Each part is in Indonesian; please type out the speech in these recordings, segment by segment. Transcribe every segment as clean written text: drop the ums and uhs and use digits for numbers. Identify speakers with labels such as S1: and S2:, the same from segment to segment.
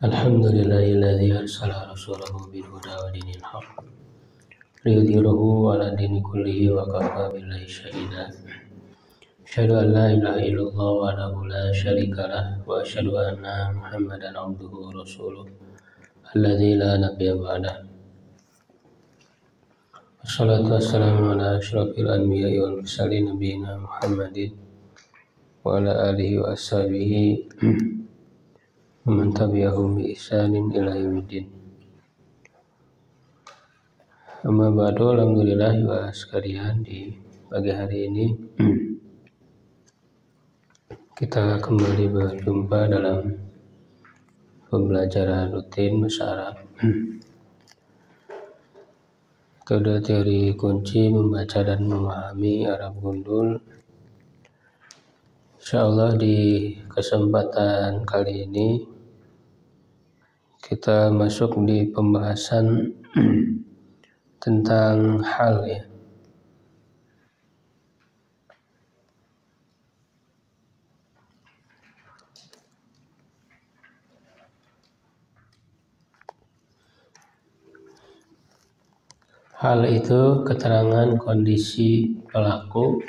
S1: Alhamdulillahilladzi arsala rasulahu bil huda wa dinil haqq liyudhhirahu 'ala dini kullihi wa kafa billahi shahida. Asyhadu an la ilaha illallah wahdahu la syarikalah wa asyhadu anna Muhammadan abduhu wa rasuluh alladzi la nabiyya ba'dah. Wassalatu wassalamu ala asyrafil anbiya'i wal mursalin nabiyina Muhammadin wa ala alihi wa ashabihi man tabi'ahum bi ihsanin ila yaumiddin. Amma ba'du, alhamdulillah wa sekalian, di pagi hari ini kita kembali berjumpa dalam pembelajaran rutin bahasa Arab. Metode teori kunci membaca dan memahami Arab gundul. Insyaallah di kesempatan kali ini kita masuk di pembahasan tentang hal, ya. Hal itu keterangan kondisi pelaku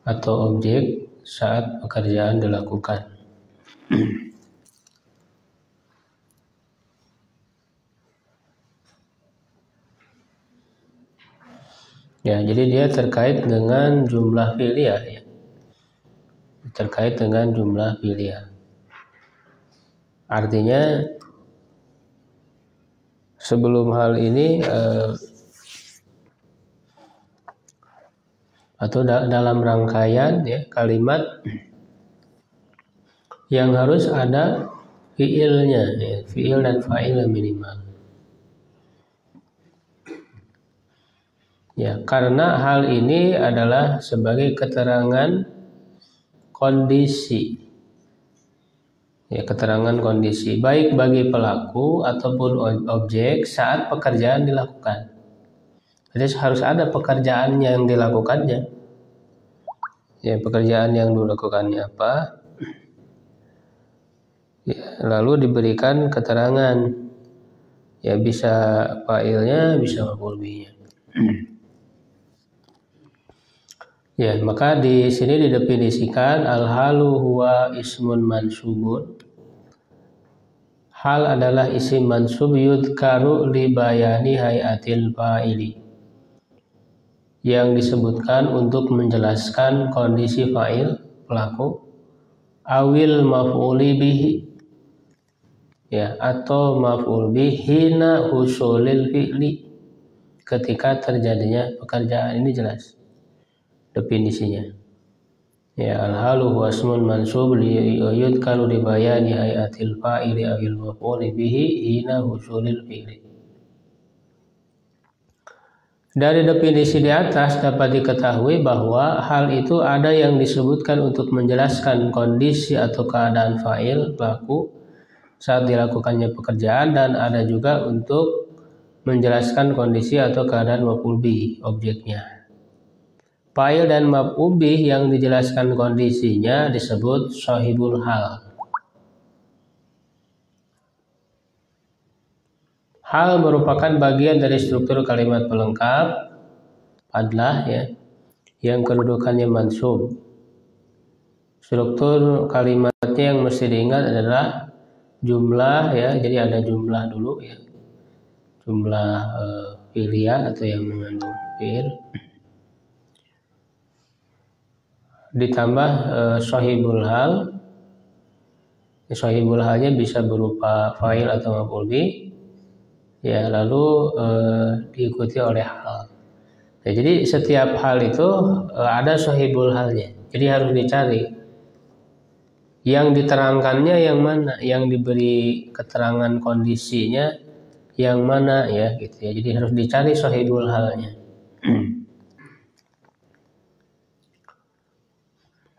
S1: atau objek saat pekerjaan dilakukan. Ya, jadi dia terkait dengan jumlah fi'liyah, ya. Terkait dengan jumlah fi'liyah. Artinya sebelum hal ini atau dalam rangkaian, ya, kalimat yang harus ada fi'ilnya, ya, fi'il dan fa'il minimal. Ya, karena hal ini adalah sebagai keterangan kondisi. Ya, keterangan kondisi baik bagi pelaku ataupun objek saat pekerjaan dilakukan. Jadi harus ada pekerjaan yang dilakukannya. Ya, pekerjaan yang dilakukannya apa? Ya, lalu diberikan keterangan. Ya, bisa fa'ilnya, bisa maf'ul bihnya. Ya, maka di sini didefinisikan al-halu huwa ismun mansubun. Hal adalah isim mansub yudkaru li bayani hayatil fa'ili, yang disebutkan untuk menjelaskan kondisi fa'il, pelaku, awil maf'uli bihi, ya, atau maf'ul bihi hina husulil fi'li, ketika terjadinya pekerjaan. Ini jelas definisinya. Ya, al-halu huwa ismun mansub yudkaru li bayani hayatil fa'ili awil maf'uli bihi hina husulil fi'li. Dari definisi di atas dapat diketahui bahwa hal itu ada yang disebutkan untuk menjelaskan kondisi atau keadaan fa'il, pelaku, saat dilakukannya pekerjaan, dan ada juga untuk menjelaskan kondisi atau keadaan maf'ul bih, objeknya. Fa'il dan maf'ul bih yang dijelaskan kondisinya disebut sahibul hal. Hal merupakan bagian dari struktur kalimat pelengkap adalah, ya, yang kedudukannya mansub. Struktur kalimatnya yang mesti diingat adalah jumlah, ya. Jadi ada jumlah dulu, ya. Jumlah fi'liyah atau yang mengandung fi'il, ditambah sahibul hal. Sahibul halnya bisa berupa fa'il atau maf'ul bih, ya, lalu diikuti oleh hal. Ya, jadi setiap hal itu ada sahibul halnya. Jadi harus dicari yang diterangkannya yang mana, yang diberi keterangan kondisinya yang mana, ya, gitu, ya. Jadi harus dicari sahibul halnya.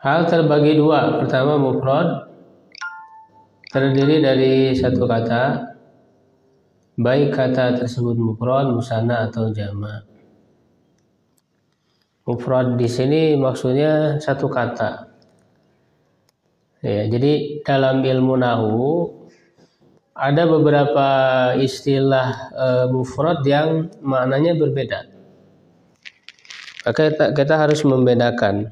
S1: Hal terbagi dua. Pertama, mufrad, terdiri dari satu kata, baik kata tersebut mufrad, musanna atau jama'. Mufrad di sini maksudnya satu kata. Ya, jadi dalam ilmu nahwu ada beberapa istilah mufrad yang maknanya berbeda. Maka kita harus membedakan.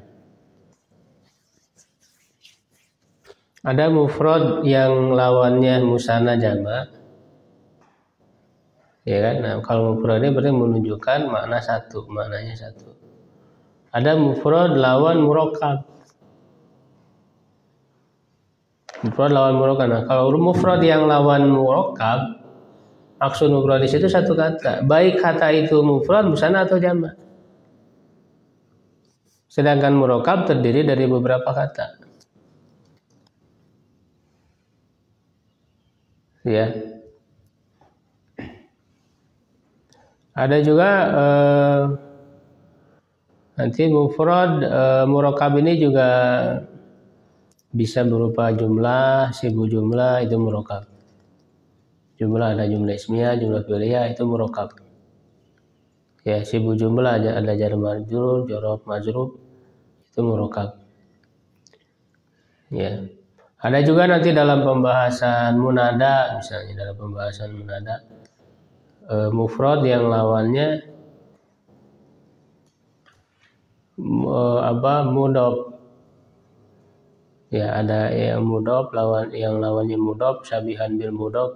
S1: Ada mufrad yang lawannya musanna jamak, ya kan? Nah, kalau mufrad ini berarti menunjukkan maknanya satu. Ada mufrad lawan murakkab. Mufrad lawan murakkab. Nah, kalau mufrad yang lawan murakkab, maksud mufrad di situ satu kata. Baik kata itu mufrad, musanna atau jamak. Sedangkan murakkab terdiri dari beberapa kata. Ya. Ada juga nanti mufrad murakkab ini juga bisa berupa jumlah, sibu jumlah, itu murakkab. Jumlah ada jumlah ismiyah, jumlah fi'liyah, itu murakkab. Ya, sibu jumlah ada jar majrur, jorof majrur, itu murakkab. Ya. Ada juga nanti dalam pembahasan munada, misalnya dalam pembahasan munada mufrad yang lawannya mudhof. Ya, ada yang mudhof yang lawannya mudhof, syabihan bil mudhof,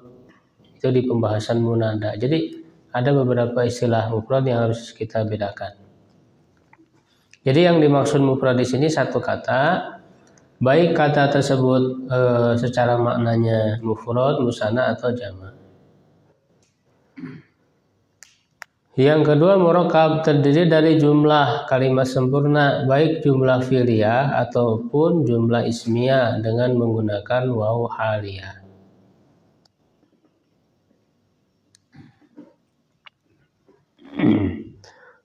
S1: itu di pembahasan munada. Jadi ada beberapa istilah mufrad yang harus kita bedakan. Jadi yang dimaksud mufrad di sini satu kata, baik kata tersebut secara maknanya mufrad, musanna atau jamak. Yang kedua, murakkab terdiri dari jumlah kalimat sempurna, baik jumlah fi'liyah ataupun jumlah ismiyah dengan menggunakan waw haliyah.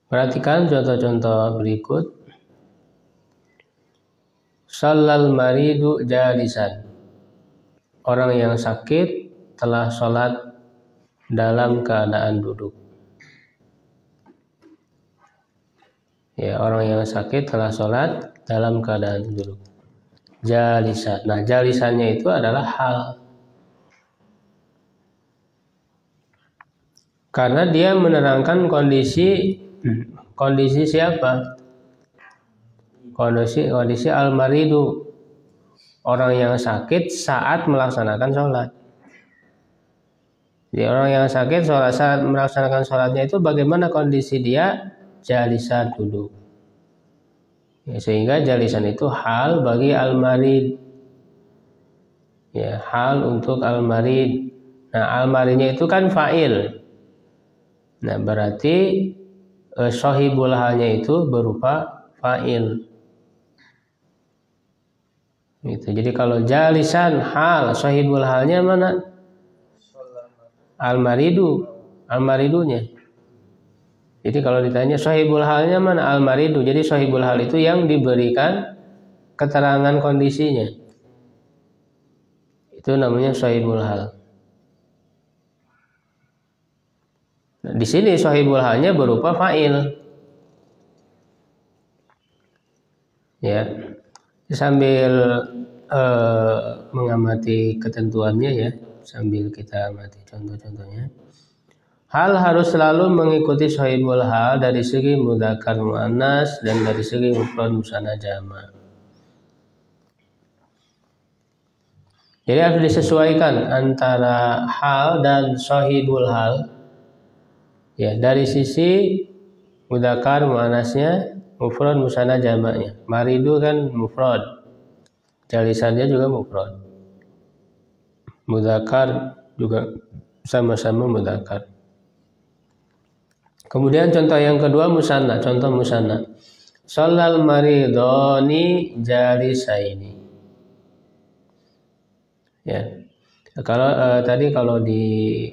S1: Perhatikan contoh-contoh berikut. Shallal maridu jalisan. Orang yang sakit telah sholat dalam keadaan duduk. Ya, orang yang sakit telah sholat dalam keadaan duduk. Jalisan. Nah, jalisannya itu adalah hal. Karena dia menerangkan kondisi siapa? Kondisi al-maridu, orang yang sakit saat melaksanakan sholat. Jadi orang yang sakit saat melaksanakan sholatnya itu bagaimana kondisi dia? Jalisan, duduk. Ya, sehingga jalisan itu hal bagi al-marid. Ya, hal untuk al-marid. Nah, al-maridnya itu kan fa'il. Nah, berarti sahibul halnya itu berupa fa'il. Gitu. Jadi kalau jalisan hal, sahibul halnya mana? Al-maridunya. Jadi kalau ditanya sahibul halnya mana? Al-maridu. Jadi sahibul hal itu yang diberikan keterangan kondisinya. Itu namanya sahibul hal. Nah, di sini sahibul halnya berupa fa'il. Ya. Sambil mengamati ketentuannya ya, sambil kita amati contoh-contohnya. Hal harus selalu mengikuti sahibul hal dari segi mudzakkar muannas dan dari segi mufrad musanna jamak. Jadi harus disesuaikan antara hal dan sahibul hal. Ya, dari sisi mudzakkar muannasnya, mufrad musanna jamaknya. Maridu kan mufrad. Jalisannya juga mufrad. Mudzakkar juga sama-sama mudzakkar. Kemudian contoh yang kedua musanna, contoh musanna. Shallal maridoni jalisaini. Ya. Kalau tadi kalau di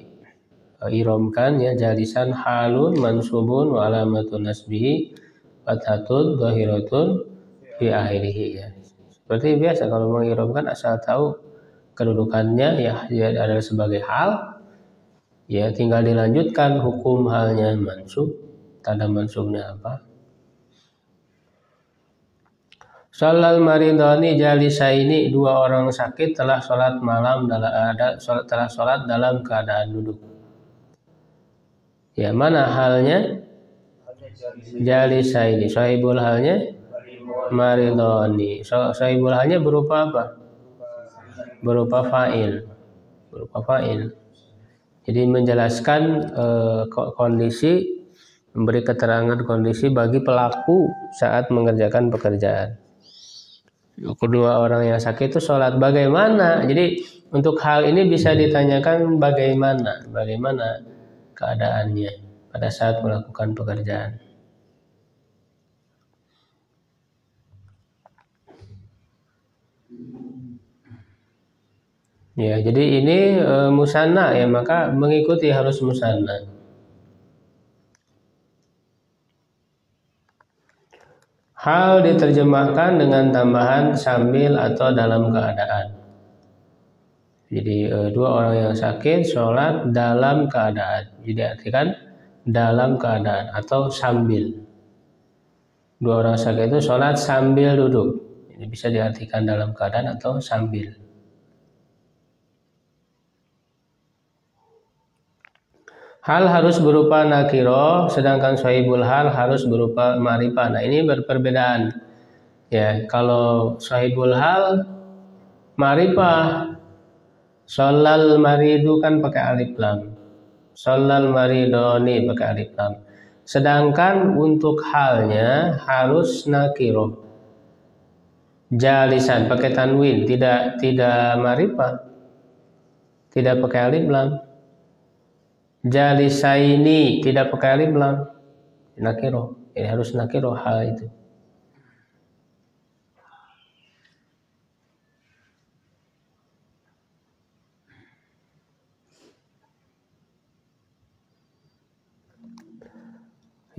S1: iromkan ya, jalisan halun mansubun wa alamatun nasbihi fathatun dhahiratun fi akhirih ya. Seperti biasa kalau mengiromkan asal tahu kedudukannya ya, dia adalah sebagai hal. Ya, tinggal dilanjutkan hukum halnya mansub, tanda mansubnya apa. Sholal maridoni jalisaini, dua orang sakit telah sholat malam telah sholat dalam keadaan duduk. Ya, mana halnya? Jalisaini. Sahibul halnya maridoni. Sahibul halnya berupa apa? Berupa fa'il. Berupa fa'il. Jadi menjelaskan kondisi, memberi keterangan kondisi bagi pelaku saat mengerjakan pekerjaan. Kedua orang yang sakit itu sholat bagaimana? Jadi untuk hal ini bisa ditanyakan bagaimana keadaannya pada saat melakukan pekerjaan. Ya, jadi ini musanna ya, maka mengikuti harus musanna. Hal diterjemahkan dengan tambahan sambil atau dalam keadaan. Jadi dua orang yang sakit sholat dalam keadaan. Jadi artikan dalam keadaan atau sambil. Dua orang sakit itu sholat sambil duduk. Ini bisa diartikan dalam keadaan atau sambil. Hal harus berupa nakiro, sedangkan sahibul hal harus berupa ma'rifah. Nah, ini berperbedaan. Ya, kalau sahibul hal ma'rifah, sholal maridu kan pakai alif lam. Sholal maridoni pakai alif lam. Sedangkan untuk halnya harus nakiro. Jalisan pakai tanwin, tidak ma'rifah. Tidak pakai alif lam. Jalisaini tidak pakai alif lam, nakiro. Ini harus nakiro hal itu.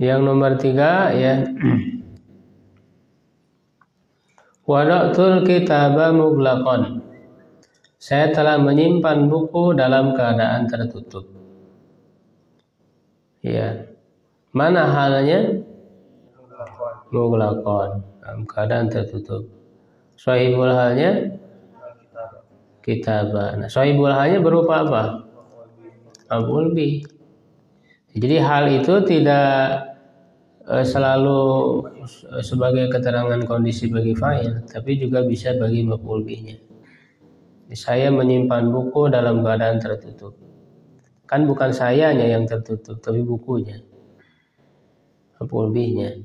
S1: Yang nomor 3 ya. Wada'tul kitaba mughlaqan. Saya telah menyimpan buku dalam keadaan tertutup. Ya, mana halnya? Mughlaqan, dalam keadaan tertutup. Sahibul halnya kitabah. Nah, sahibul halnya berupa apa? Maf'ul bih. Jadi hal itu tidak selalu sebagai keterangan kondisi bagi fa'il, tapi juga bisa bagi maf'ul bihnya. Saya menyimpan buku dalam keadaan tertutup. Kan bukan sayanya yang tertutup, tapi bukunya, maf'ul bihnya.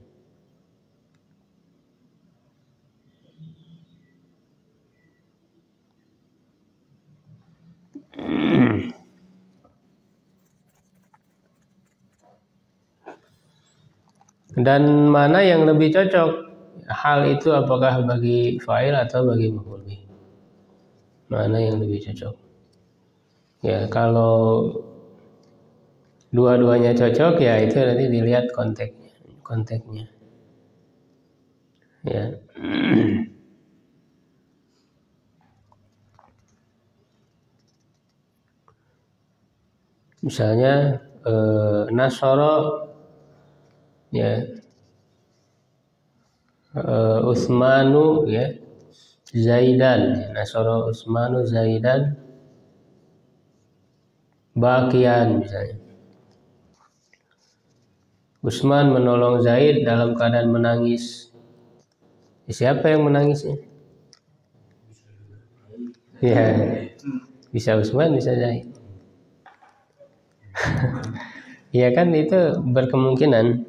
S1: Dan mana yang lebih cocok? Hal itu apakah bagi fa'il atau bagi maf'ul bih? Mana yang lebih cocok? Ya, kalau dua-duanya cocok ya itu nanti dilihat konteksnya. Ya. Misalnya Nasoro ya, Utsmanu ya, Zaidan. Nasoro Utsmanu Zaidan bakian misalnya. Utsman menolong Zaid dalam keadaan menangis. Siapa yang menangisnya? Ya, bisa Utsman, bisa Zaid. Ya kan itu berkemungkinan.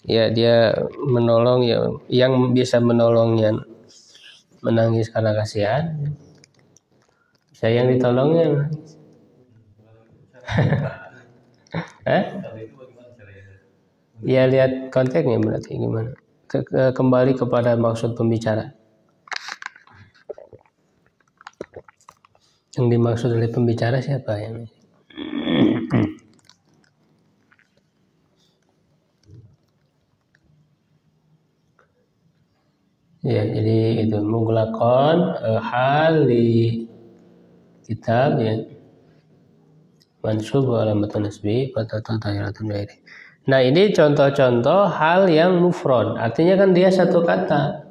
S1: Ya, dia menolong ya, yang bisa menolongnya menangis karena kasihan. Saya yang ditolongnya menangis. Ya lihat konteksnya berarti gimana. Kembali kepada maksud pembicara. Yang dimaksud oleh pembicara siapa yang? Ya, jadi itu mughlaqan hal di kitab ya. Mansub wa alamatun nasbi wa tatahhiratun ghairi. Nah, ini contoh-contoh hal yang mufrad. Artinya kan dia satu kata.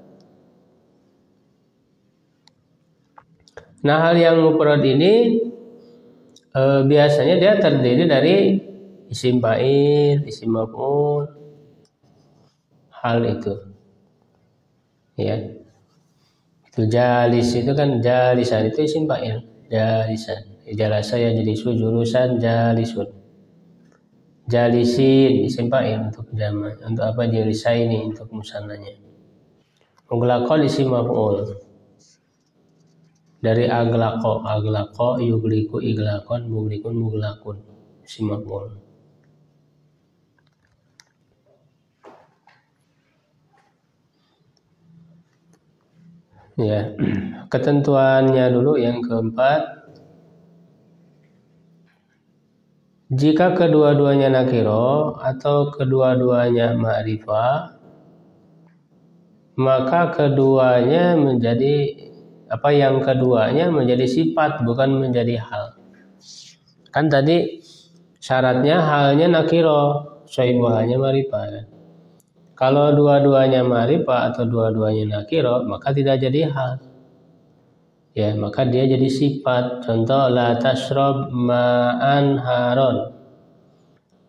S1: Nah, hal yang mufrad ini biasanya dia terdiri dari isim fa'il, isim maf'ul, hal itu. Ya. Itu jalis itu kan jalisan itu isim fa'il, jalisan. Jalasa ya jadi jurusan jalisun. Jalisin isim fa'il untuk jamak. Untuk apa jalisaini untuk musannanya. Muglaqon isim maf'ul. Dari aglaqo yugliku iglaqon muglikun muglaqun isim maf'ul. Ya, ketentuannya dulu yang keempat. Jika kedua-duanya nakiro atau kedua-duanya ma'rifah, maka keduanya menjadi yang keduanya menjadi sifat bukan menjadi hal. Kan tadi syaratnya halnya nakiro, soibuhanya ma'rifah. Kalau dua-duanya ma'rifah atau dua-duanya nakiro, maka tidak jadi hal. Ya, maka dia jadi sifat. Contoh, la tashrab ma'an haron.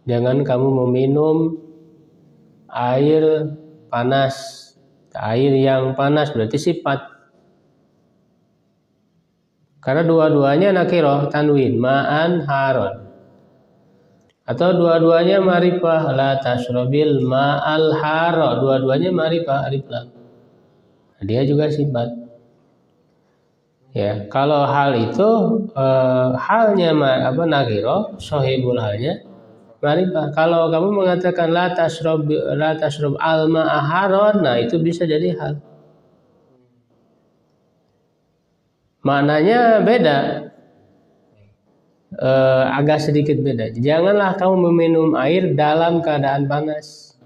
S1: Jangan kamu meminum air panas. Air yang panas berarti sifat. Karena dua-duanya nakiro, tanwin, ma'an haron. Atau dua-duanya ma'rifah, la tashrabil ma'al haro, dua-duanya ma'rifah, alif lam. Dia juga sifat. Ya, kalau hal itu halnya nakiro, sohibul halnya ma'rifah. Kalau kamu mengatakan la tashrab al ma'a haron, nah itu bisa jadi hal. Maknanya beda. Agak sedikit beda. Janganlah kamu meminum air dalam keadaan panas.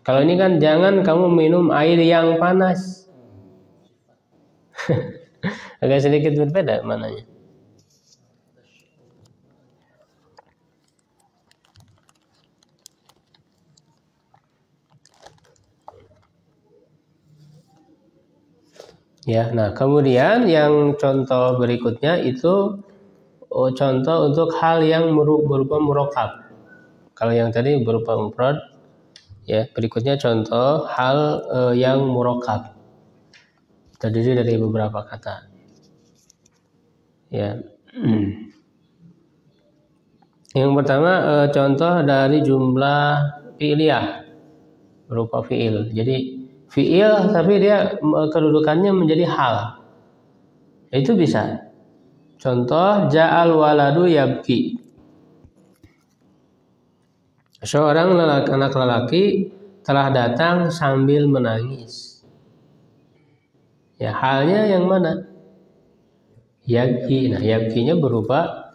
S1: Kalau ini kan jangan kamu minum air yang panas. Agak sedikit berbeda maknanya. Ya, nah kemudian yang contoh berikutnya itu contoh untuk hal yang berupa murakkab. Kalau yang tadi berupa mufrad, ya berikutnya contoh hal yang murakkab, terdiri dari beberapa kata. Ya, yang pertama contoh dari jumlah fi'liyah berupa fi'il. Jadi fi'il tapi dia kedudukannya menjadi hal. Itu bisa. Contoh ja'al waladu yabki. Seorang anak lelaki telah datang sambil menangis. Ya, halnya yang mana? Yabki. Nah, yabkinya berupa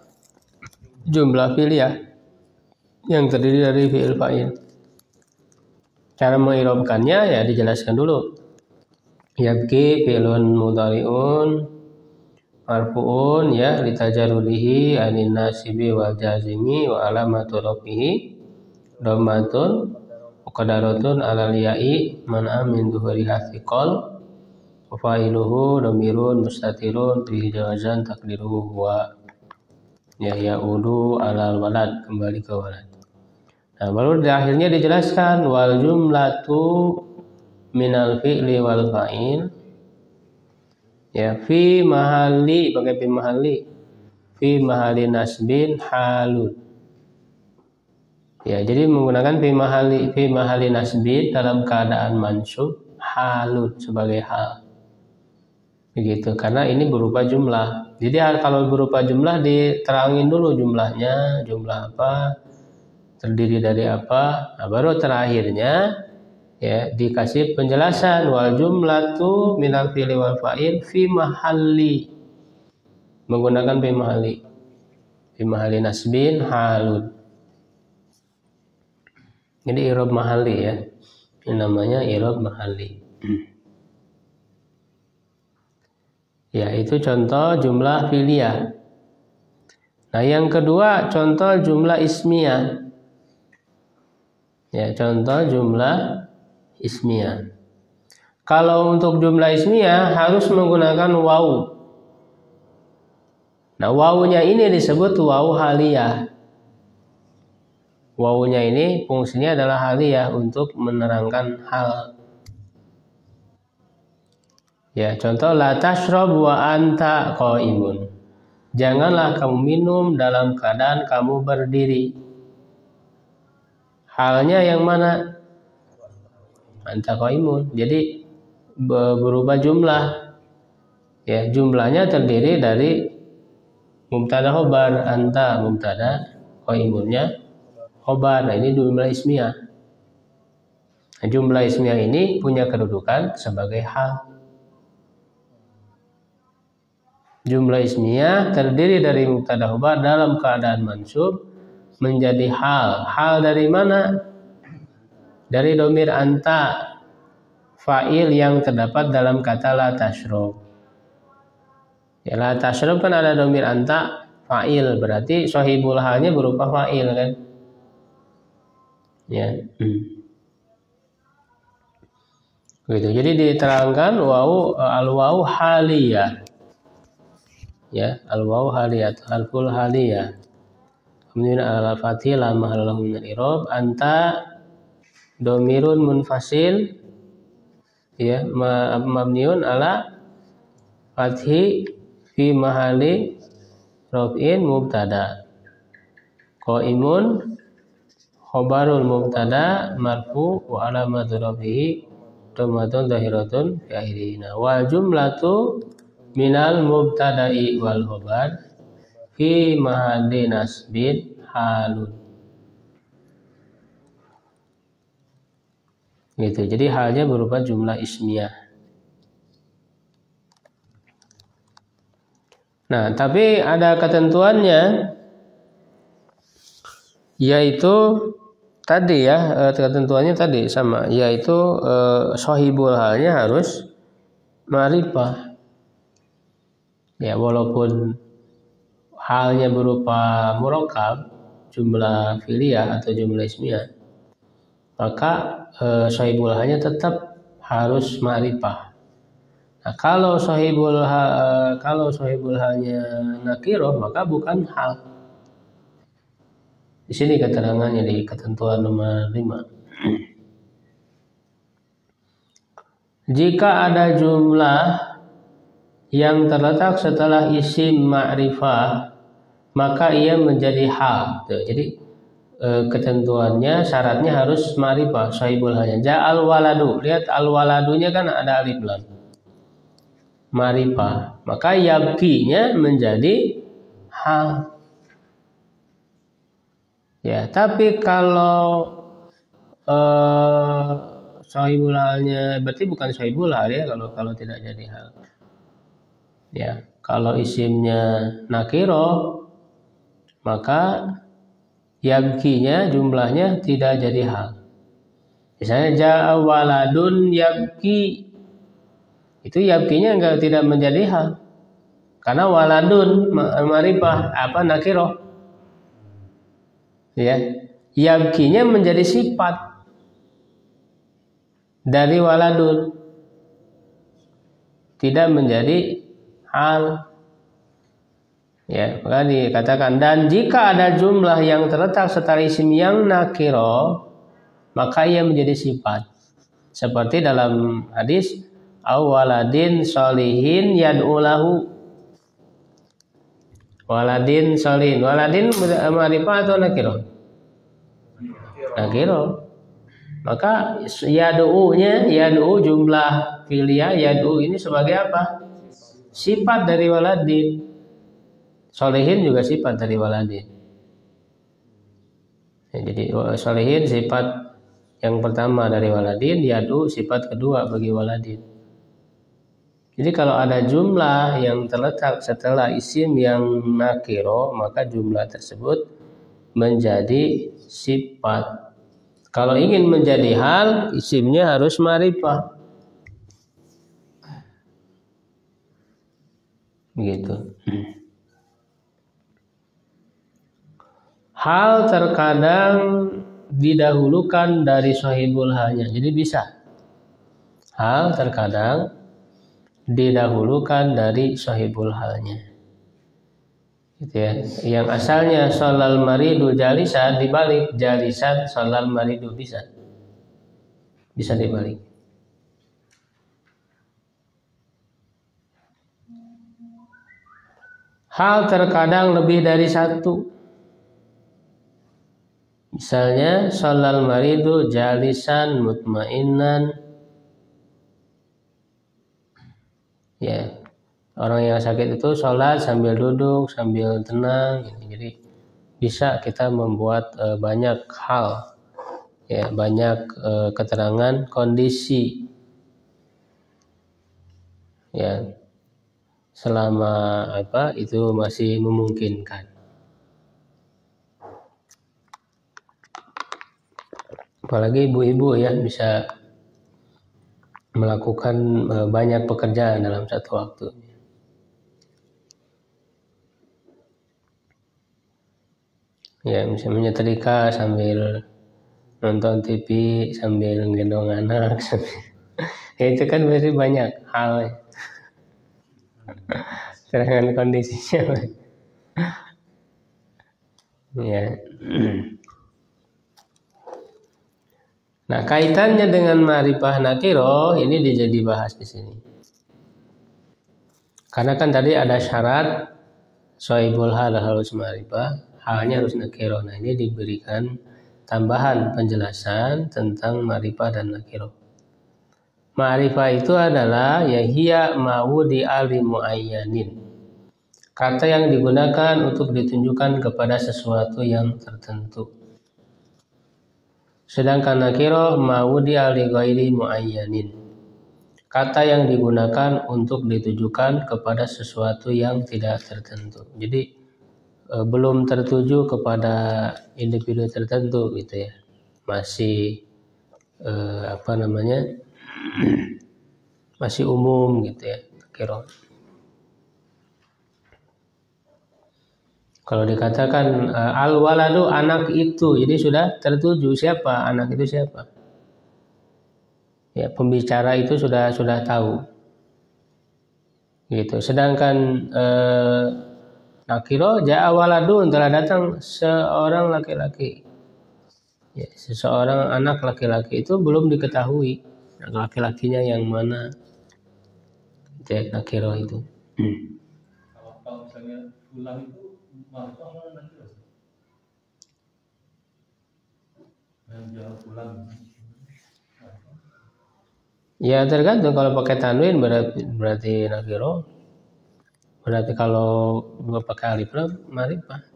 S1: jumlah fi'liyah yang terdiri dari fi'il fa'il. Cara mengirobkannya ya dijelaskan dulu. Yabki fi'lun mudhari'un marfu'un ya litajarudihi anin nasibi wal jazimi wa alamatu rafihi dhammatun muqaddaratun alal ya'i man'a min dhuhuriha thiqal wa fa'iluhu dhamirun mustatirun fi jawazan taqdiruhu huwa ya ya'udu alal walad, kembali ke walad. Nah, baru di akhirnya dijelaskan wal jumlatu minal fi'li wal fa'il. Ya, fi mahalli pakai fi mahalli nasbin halun. Ya, jadi menggunakan fi mahalli nasbin dalam keadaan mansub halun sebagai hal. Begitu, karena ini berupa jumlah. Jadi kalau berupa jumlah diterangin dulu jumlahnya, jumlah apa, terdiri dari apa. Nah, baru terakhirnya ya dikasih penjelasan wal jumlatu minal fi'li wal fa'il fi mahalli, menggunakan fi mahalli nasbin halun. Jadi i'rab mahalli ya, ini namanya i'rab mahalli. Ya, itu contoh jumlah fi'liyah. Nah, yang kedua contoh jumlah ismiyah. Ya, contoh jumlah ismiyah. Kalau untuk jumlah ismiyah harus menggunakan waw. Nah, wawunya ini disebut waw haliyah. Wawunya ini fungsinya adalah haliyah untuk menerangkan hal. Ya, contoh la tashrab wa anta qaimun. Janganlah kamu minum dalam keadaan kamu berdiri. Halnya yang mana? Anta qaimun. Jadi berubah jumlah. Ya, jumlahnya terdiri dari mubtada khobar, anta mubtada, qaimunnya khobar. Nah, ini jumlah ismiyah. Nah, jumlah ismiyah ini punya kedudukan sebagai hal. Jumlah ismiyah terdiri dari mubtada khobar dalam keadaan mansub menjadi hal. Hal dari mana? Dari domir anta, fa'il yang terdapat dalam kata la tashrab. Ya, la tashrab kan ada domir anta, fa'il, berarti sahibul halnya berupa fa'il kan? Ya. Gitu. Jadi diterangkan al-waw haliyah. Ya, al-waw haliyah, harful haliyah. Kemudian al-fathil la mahalla lahu min al-i'rab, anta domirun munfasil, ya, mabniun ala fathi fi mahalli raf'in mubtada. Qaimun khobarul mubtada marfu wa alamatu raf'ihi dhammatun zahiratun fi akhirih. Wal jumlatu minal mubtada'i wal khobar fi mahalli nasbin halun. Gitu. Jadi halnya berupa jumlah ismiyah. Nah, tapi ada ketentuannya, yaitu tadi ya, ketentuannya tadi sama, yaitu sahibul halnya harus ma'rifah. Ya, walaupun halnya berupa murakkab, jumlah fi'liyah atau jumlah ismiyah, maka sahibul halnya tetap harus ma'rifah. Nah, kalau sahibul halnya nakiroh, maka bukan hal. Di sini keterangannya di ketentuan nomor 5. Jika ada jumlah yang terletak setelah isim ma'rifah, maka ia menjadi hal. Jadi ketentuannya, syaratnya harus ma'rifah, sahibul halnya. Ja'al waladu, lihat al-waladunya kan ada alif lam. Ma'rifah, maka yabkinya menjadi hal. Ya, tapi kalau sahibul halnya berarti bukan sahibul hal ya, kalau tidak jadi hal. Ya, kalau isimnya nakiro, maka yabkinya jumlahnya tidak jadi hal. Misalnya ja'a waladun yabki, itu yabkinya tidak menjadi hal, karena waladun ma'rifah nakiro. Ya, yabkinya menjadi sifat dari waladun, tidak menjadi hal. Ya, maka dikatakan, dan jika ada jumlah yang terletak setelah isim yang nakiro, maka ia menjadi sifat. Seperti dalam hadis awaladin solihin yad'ulahu. Waladin solihin. Waladin ma'rifah atau nakiro? Nakiro. Maka yad'u jumlah fi'liyah, yad'u ini sebagai apa? Sifat dari waladin. Solihin juga sifat dari waladin. Ya, jadi solihin sifat yang pertama dari waladin, yad'u sifat kedua bagi waladin. Jadi kalau ada jumlah yang terletak setelah isim yang nakiro, maka jumlah tersebut menjadi sifat. Kalau ingin menjadi hal, isimnya harus ma'rifah. Begitu. Hal terkadang didahulukan dari sahibul halnya. Jadi bisa hal terkadang didahulukan dari sahibul halnya. Gitu ya. Yang asalnya sholal maridu jalisan dibalik jalisan sholal maridu, bisa dibalik. Hal terkadang lebih dari satu. Misalnya sholal maridu jalisan mutmainnan. Ya, orang yang sakit itu sholat sambil duduk, sambil tenang. Jadi bisa kita membuat banyak hal, ya, banyak keterangan kondisi, ya, selama itu masih memungkinkan. Apalagi ibu-ibu ya bisa melakukan banyak pekerjaan dalam satu waktu. Ya, misalnya menyetrika sambil nonton TV, sambil gendong anak, ya itu kan masih banyak hal. Tergantung kondisinya. Ya. Nah, kaitannya dengan ma'rifah nakiro ini jadi bahas di sini. Karena kan tadi ada syarat sohibul hal harus ma'rifah, halnya harus nakiro. Nah, ini diberikan tambahan penjelasan tentang ma'rifah dan nakiro. Ma'rifah itu adalah yahia ma'wudi ali mu'ayyanin. Kata yang digunakan untuk ditunjukkan kepada sesuatu yang tertentu. Sedangkan nakiro ma'wudi ali ghairi mu'ayyanin. Kata yang digunakan untuk ditujukan kepada sesuatu yang tidak tertentu. Jadi belum tertuju kepada individu tertentu gitu ya. Masih masih umum gitu ya, nakiro. Kalau dikatakan al-waladu anak itu, jadi sudah tertuju siapa anak itu siapa. Ya, pembicara itu sudah tahu. Gitu. Sedangkan nakiro ja'a waladun, telah datang seorang laki-laki. Ya, seseorang anak laki-laki itu belum diketahui laki-lakinya yang mana. Itu nakiro itu.
S2: Kalau misalnya ulang itu ma'rifah mana nakiro? Yang ulang.
S1: Ya tergantung, kalau pakai tanwin berarti nakiro. Berarti kalau pakai alif lam ma'rifah.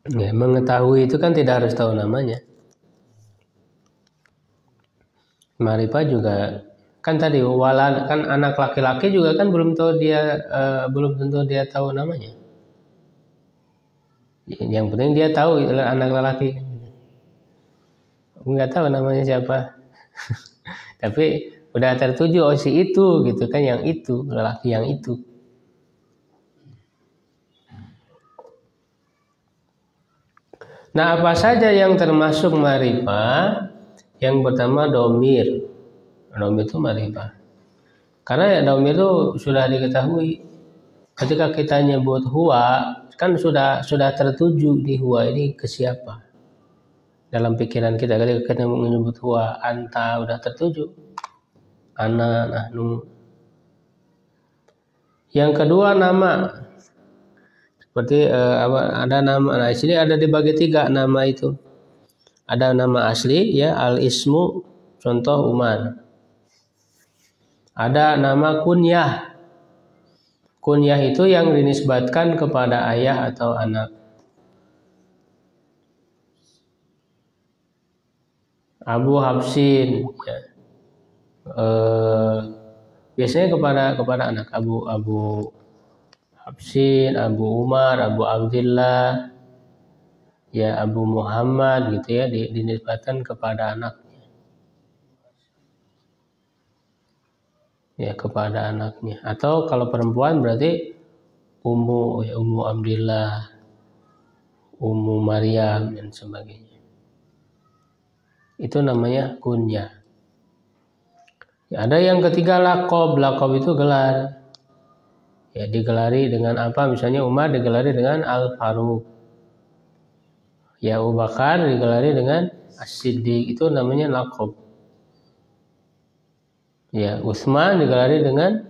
S1: Ya, mengetahui itu kan tidak harus tahu namanya. Ma'rifah juga kan tadi walad kan anak laki-laki juga kan belum tentu dia tahu namanya. Yang penting dia tahu anak laki. Nggak tahu namanya siapa. Tapi udah tertuju si itu gitu kan, yang itu, lelaki yang itu. Nah, apa saja yang termasuk ma'rifah? Yang pertama domir. Domir itu ma'rifah. Karena domir itu sudah diketahui. Ketika kita nyebut huwa, kan sudah tertuju di huwa ini ke siapa. Dalam pikiran kita ketika kita menyebut huwa, anta, udah tertuju. Ana, nahnu. Yang kedua nama. Seperti ada nama. Nah, di sini ada dibagi 3 nama itu. Ada nama asli ya, al-ismu, contoh Umar. Ada nama kunyah. Kunyah itu yang dinisbatkan kepada ayah atau anak. Abu Hafsin ya. Biasanya kepada anak, Abu Hafsin, Abu Umar, Abu Abdullah, ya Abu Muhammad gitu ya, dinisbatkan kepada anaknya. Ya, kepada anaknya. Atau kalau perempuan berarti Ummu, ya Ummu Abdillah, Ummu Maryam dan sebagainya. Itu namanya kunyah. Ya, ada yang ketiga lakob. Lakob itu gelar. Ya, digelari dengan apa? Misalnya Umar digelari dengan Al-Faruq. Ya, Abu Bakar digelari dengan As-Siddiq. Itu namanya lakob. Ya, Utsman digelari dengan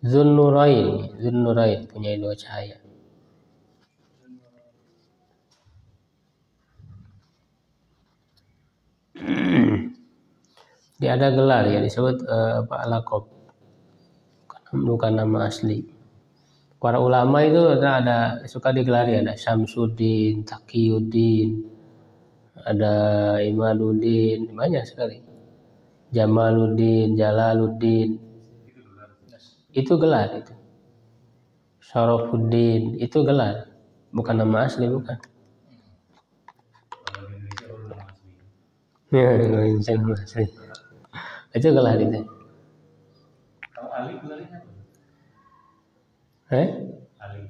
S1: Zunnurain. Zunnurain punya dua cahaya. Dia ada gelar ya disebut lakob. Bukan nama asli. Para ulama itu ada suka digelari, ada Syamsuddin, Taqiyuddin, ada Imaduddin, banyak sekali. Jamaluddin, Jalaluddin. Itu gelar itu. Syarafuddin, itu gelar. Bukan nama asli, bukan. Ya, nama asli. Itu gelar itu.
S2: Kalau Ali gelarnya apa? Ali.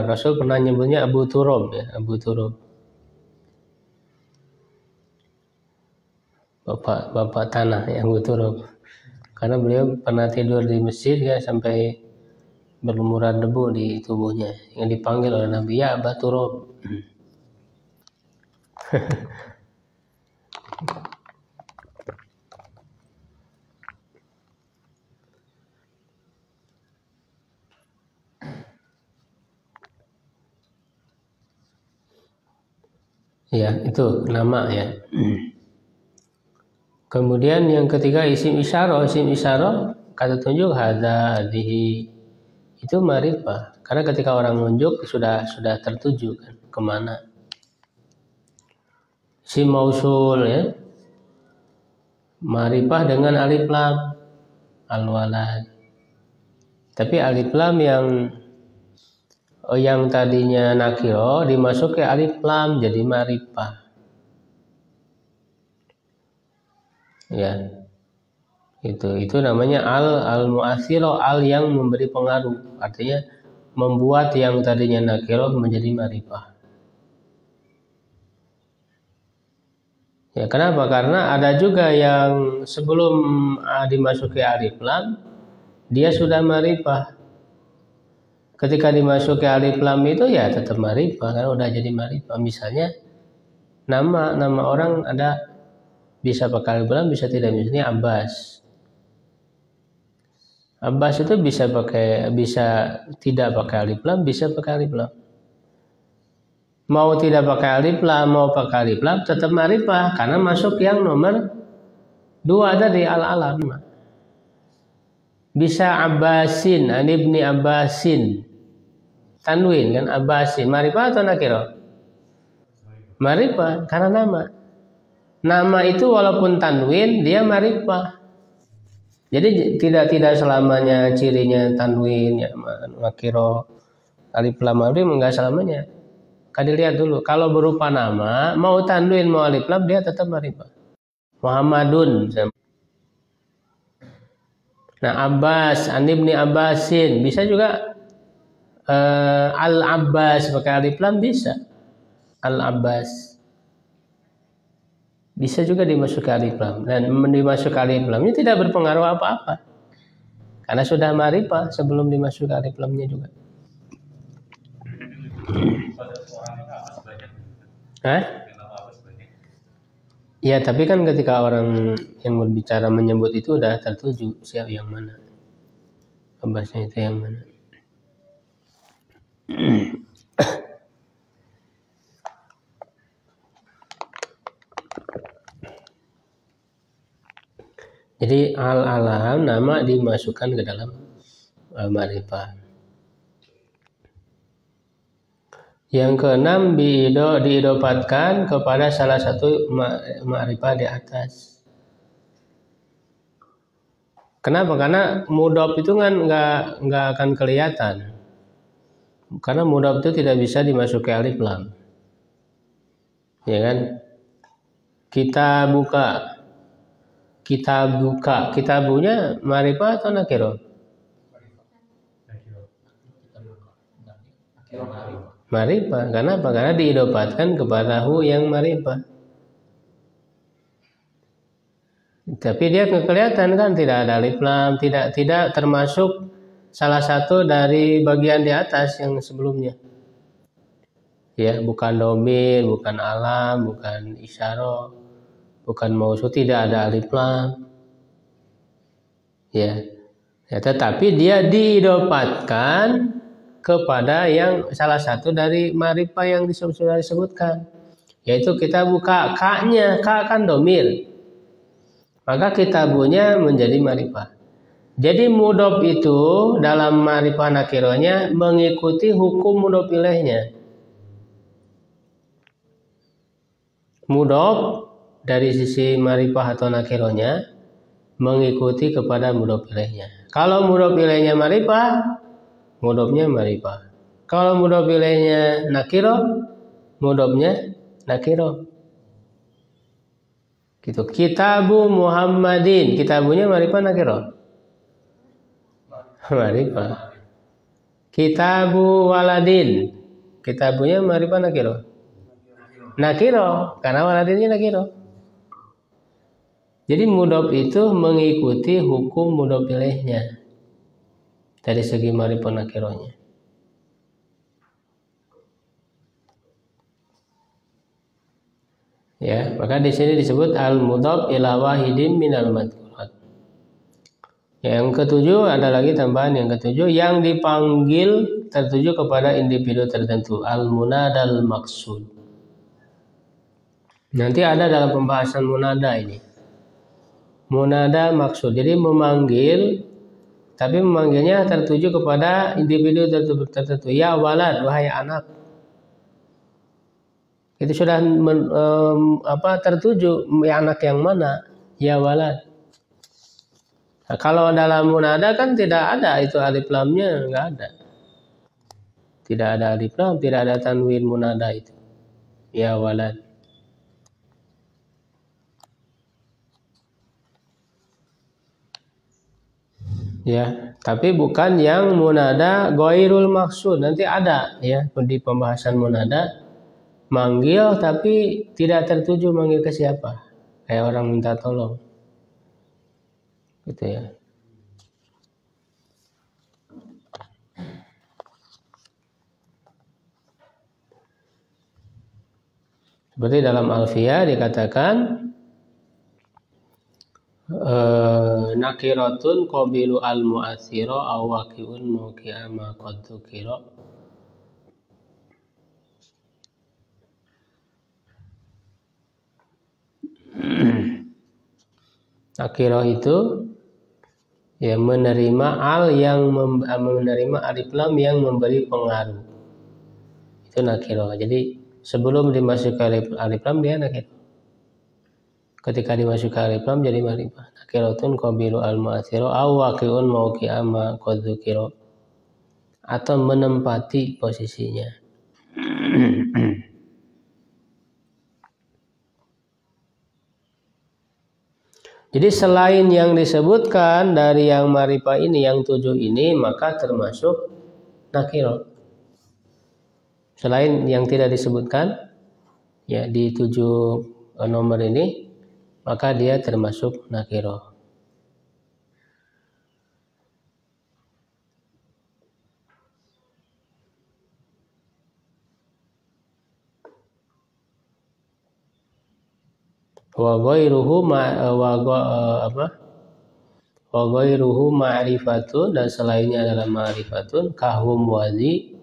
S1: Rasul pernah nyebutnya Abu Turab ya, Abu Turab. Bapak tanah ya, Abu Turab. Karena beliau pernah tidur di masjid ya sampai berlumuran debu di tubuhnya. Yang dipanggil oleh Nabi, ya Abu Turab. Ya, itu nama ya. Kemudian yang ketiga isim isyarah. Isim isyarah kata tunjuk hadza, hadhihi. Itu ma'rifah. Karena ketika orang menunjuk sudah tertuju kan kemana. Isim mausul ya. Ma'rifah dengan alif lam, al-walad. Tapi alif lam yang tadinya nakiro dimasuk ke alif lam jadi ma'rifah. Ya. Itu namanya al-mu'athiro, al yang memberi pengaruh. Artinya membuat yang tadinya nakiro menjadi ma'rifah. Ya, kenapa? Karena ada juga yang sebelum dimasuki alif lam dia sudah ma'rifah. Ketika dimasuki alif lam itu ya tetap ma'rifah, karena udah jadi ma'rifah. Misalnya nama orang ada bisa pakai alif lam, bisa tidak. Misalnya Abbas. Abbas itu bisa tidak pakai alif lam, bisa pakai alif lam. Mau tidak pakai alif lam, mau pakai alif lam, tetap ma'rifah karena masuk yang nomor 2 tadi al-alam. Bisa Abbasin, an ibni Abbasin, tanwin kan Abbasin, ma'rifah atau nakirah? Ma'rifah karena nama. Nama itu walaupun tanwin dia ma'rifah. Jadi tidak selamanya cirinya tanwin ya nakirah, alif lam enggak selamanya. Kan dilihat dulu. Kalau berupa nama, mau tanwin mau alif lam dia tetap ma'rifah. Muhammadun. Nah, Abbas, an ibni Abbasin, bisa juga Al-Abbas pakai alif lam bisa. Al-Abbas. Bisa juga dimasukkan alif lam. Dan dimasukkan alif lamnya tidak berpengaruh apa-apa. Karena sudah ma'rifah sebelum dimasukkan alif lamnya juga. Ya, tapi kan ketika orang yang berbicara menyebut itu udah tertuju siapa yang mana. Abbasnya itu yang mana. Jadi al-alam nama dimasukkan ke dalam ma'rifah. Yang keenam diidopatkan kepada salah satu ma'rifah di atas. Kenapa? Karena mudhof itu kan nggak akan kelihatan. Karena mudhof itu tidak bisa dimasuki alif lam. Ya kan? Kita buka. Kitabunya ma'rifah atau nakiro? Ma'rifah. Kenapa? Karena diidopatkan kepada hu yang ma'rifah. Tapi dia kelihatan kan tidak ada alif lam, tidak termasuk salah satu dari bagian di atas yang sebelumnya. Ya, bukan domir, bukan alam, bukan isyarah, bukan mausuf, tidak ada alif lam. Ya, tetapi dia diidopatkan kepada yang salah satu dari ma'rifah yang sudah disebutkan, yaitu kita buka ka-nya, ka kan domir, maka kitabunya menjadi ma'rifah. Jadi mudhof itu dalam ma'rifah nakirohnya mengikuti hukum mudhof ilaihnya. Mudhof dari sisi ma'rifah atau nakirohnya mengikuti kepada mudhof ilaihnya. Kalau mudhof ilaihnya ma'rifah, mudhofnya ma'rifah. Kalau mudhof ilaihnya nakiro, mudhofnya nakiro. Gitu. Kitabu Muhammadin, kitabunya ma'rifah nakiro? Ma'rifah. Kitabu Waladin, kitabunya ma'rifah nakiro? Nakiro, karena waladinnya nakiro. Jadi mudhof itu mengikuti hukum mudhof ilaihnya dari segi ma'rifah nakirohnya. Ya, maka di sini disebut al-mudhof ila wahidin minal madhkurat. Yang ketujuh ada lagi tambahan yang ketujuh, yang dipanggil tertuju kepada individu tertentu, al-munadal maksud. Nanti ada dalam pembahasan munada ini. Munada maksud, jadi memanggil, tapi memanggilnya tertuju kepada individu tertentu. Ya walad, wahai anak. Itu sudah tertuju, ya anak yang mana? Ya walad. Nah, kalau dalam munada kan tidak ada itu alif lamnya, nggak ada. Tidak ada alif lam, tidak ada tanwin munada itu. Ya walad. Ya, tapi bukan yang munada ghairul maksud. Nanti ada ya di pembahasan munada manggil tapi tidak tertuju manggil ke siapa. Kayak orang minta tolong. Gitu ya. Seperti dalam Alfiyah dikatakan nakiratun qabilu al-mu'athira aw waqi'un mawqi'a ma qad dzukira. Nakirah itu ya menerima menerima alif lam yang memberi pengaruh. Itu nakirah. Jadi sebelum dimasukkan alif lam dia nakirah. Ketika dimasukkan alif lam jadi ma'rifah. Nakiratun qabilu al-mu'athira aw waqi'un mawqi'a ma qad dzukira. Atau menempati posisinya. Jadi selain yang disebutkan dari yang ma'rifah ini, yang 7 ini, maka termasuk nakirah. Selain yang tidak disebutkan ya di 7 nomor ini, maka dia termasuk nakirah. Wa ghairuhu ma'rifatun, dan selainnya adalah ma'rifatun, kahum wazi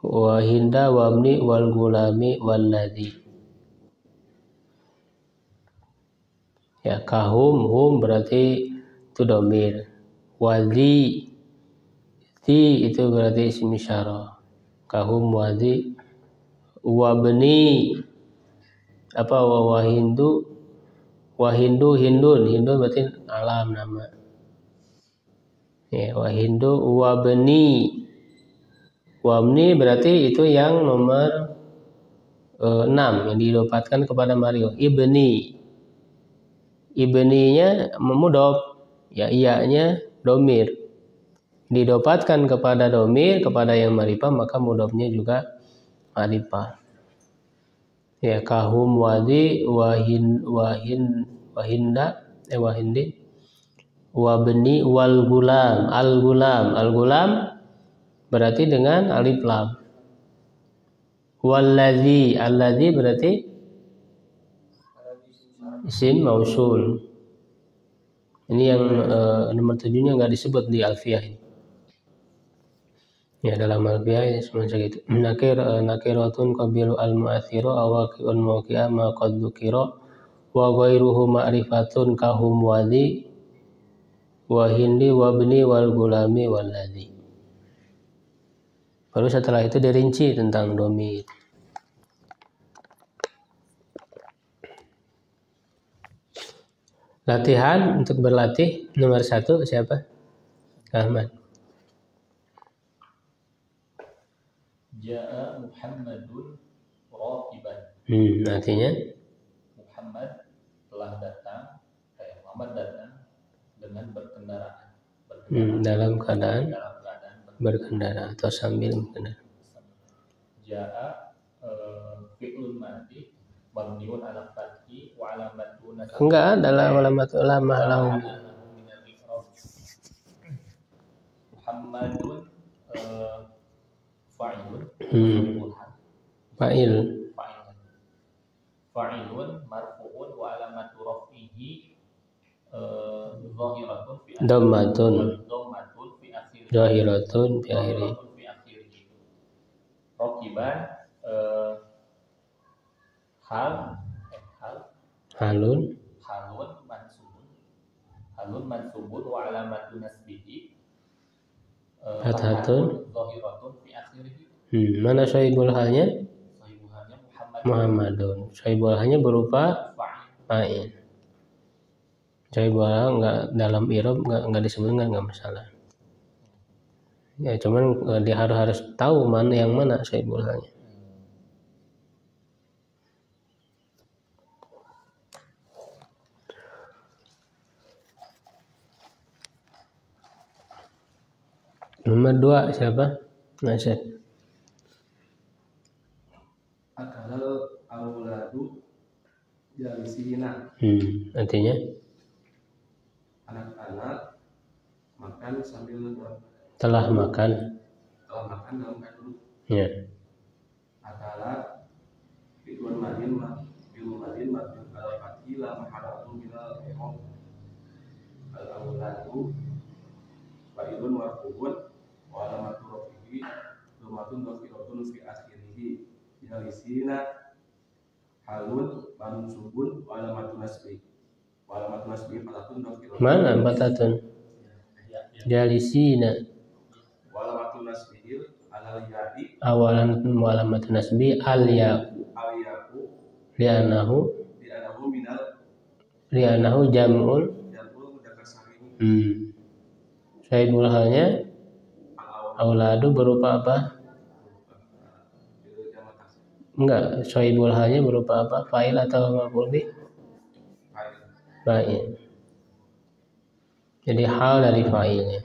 S1: wa hinda wabni wal gulami walladhi. Ya, kahum, hum berarti itu domir. Wadhi, ti itu berarti isim isyarah. Kahum wadhi, wabni apa wahindu, hindun berarti alam nama. Ya, wahindu, wabni berarti itu yang nomor 6 yang didopatkan kepada Mario. Ibninya mudhof, ya iyanya domir. Didopatkan kepada domir, kepada yang ma'rifah, maka mudhofnya juga ma'rifah. Ya, kahum wadi wahinda wahindi wabni wal gulam. Al gulam berarti dengan alif lam. Alladzi berarti isim mausul. Ini yang nomor 7-nya nggak disebut di alfiyah ini. Ya, dalam alfiyah ini semacam itu. Nakiratun qabilu al-mu'athira awaqi'un mawqi'a ma qad dzukira wa ghairuhu ma'rifatun kahum wadhi wa hindi wa bni wal gulami walladzi. Baru setelah itu dirinci tentang domir. Latihan untuk berlatih nomor 1 siapa? Ahmad.
S2: Ja'a Muhammadun raqiban.
S1: Artinya
S2: Muhammad telah datang, Muhammad datang dengan berkendaraan.
S1: Dalam keadaan berkendara atau sambil berkendara.
S2: Ja'a fi'lun madhi mabniun ala fathi wa alamatun nasb.
S1: Enggak, adalah alamat ulama lahum.
S2: Muhammadun fa'ilun. Fa'ilun marfu'un wa alamatu raf'ihi dhahiratun fi akhirih. Raqiban halun mansubun wa alamatu nasbihi
S1: Hathatun
S2: dhahiratun fi akhirih.
S1: Mana sahibul halnya? Muhammadun. Sahibul halnya berupa fa'il. Sahibul hal enggak dalam i'rab enggak disebutkan, enggak masalah. Ya, cuman dia harus tahu yang mana sahibul halnya. Nomor 2 siapa? Nasib.
S3: Akal auladu jalisina.
S1: Artinya
S3: anak-anak makan sambil
S1: telah makan
S3: dalam keadaan duduk.
S1: Ya.
S3: Akala fi'lun madin al fatila mahalatu minal i'rab. Al auladu fa'ilun marfu'un wa alamatu rafihi dhammatun dhafiratun fi akhirih. Jalisina halun mansubun wa alamatu nasbi fatatun dhafiratun.
S1: Mana fatatun? Jalisina
S3: Wa alamatu nasbi alal yadi
S1: awalan alamatu nasbi al yaku li'anahu jam'ul
S3: mudzakkar salim.
S1: Sahibul halnya auladu berupa apa? Enggak, sahibul halnya berupa apa? Fa'il atau maf'ul bih? Fa'il. Jadi hal dari fa'ilnya.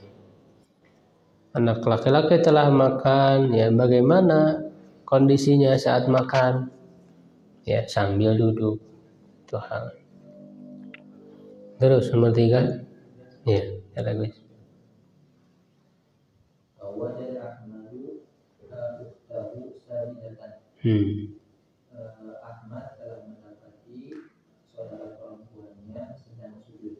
S1: Anak laki-laki telah makan, ya bagaimana kondisinya saat makan? Ya, sambil duduk. Itu hal. Terus nomor 3. Ya, kata guys.
S4: Ahmad telah mendapati saudara perempuannya sedang sujud.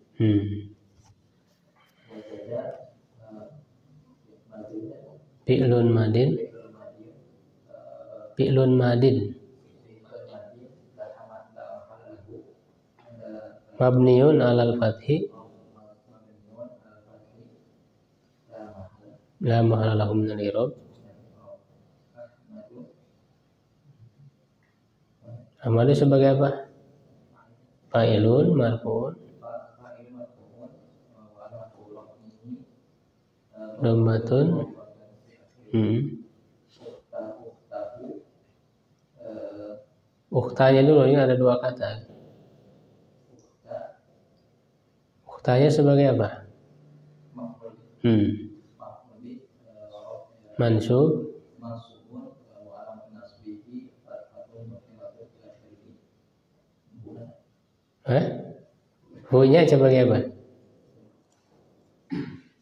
S1: Fi'lun madin mabniun alal fathi la mahala lahu min al-i'rab. Amalnya sebagai apa? Fa'ilun marfu'un dhammatun Ukhtanya dulu, ini ada dua kata. Ukhtanya sebagai apa? Mansub. Hunya sebagai apa?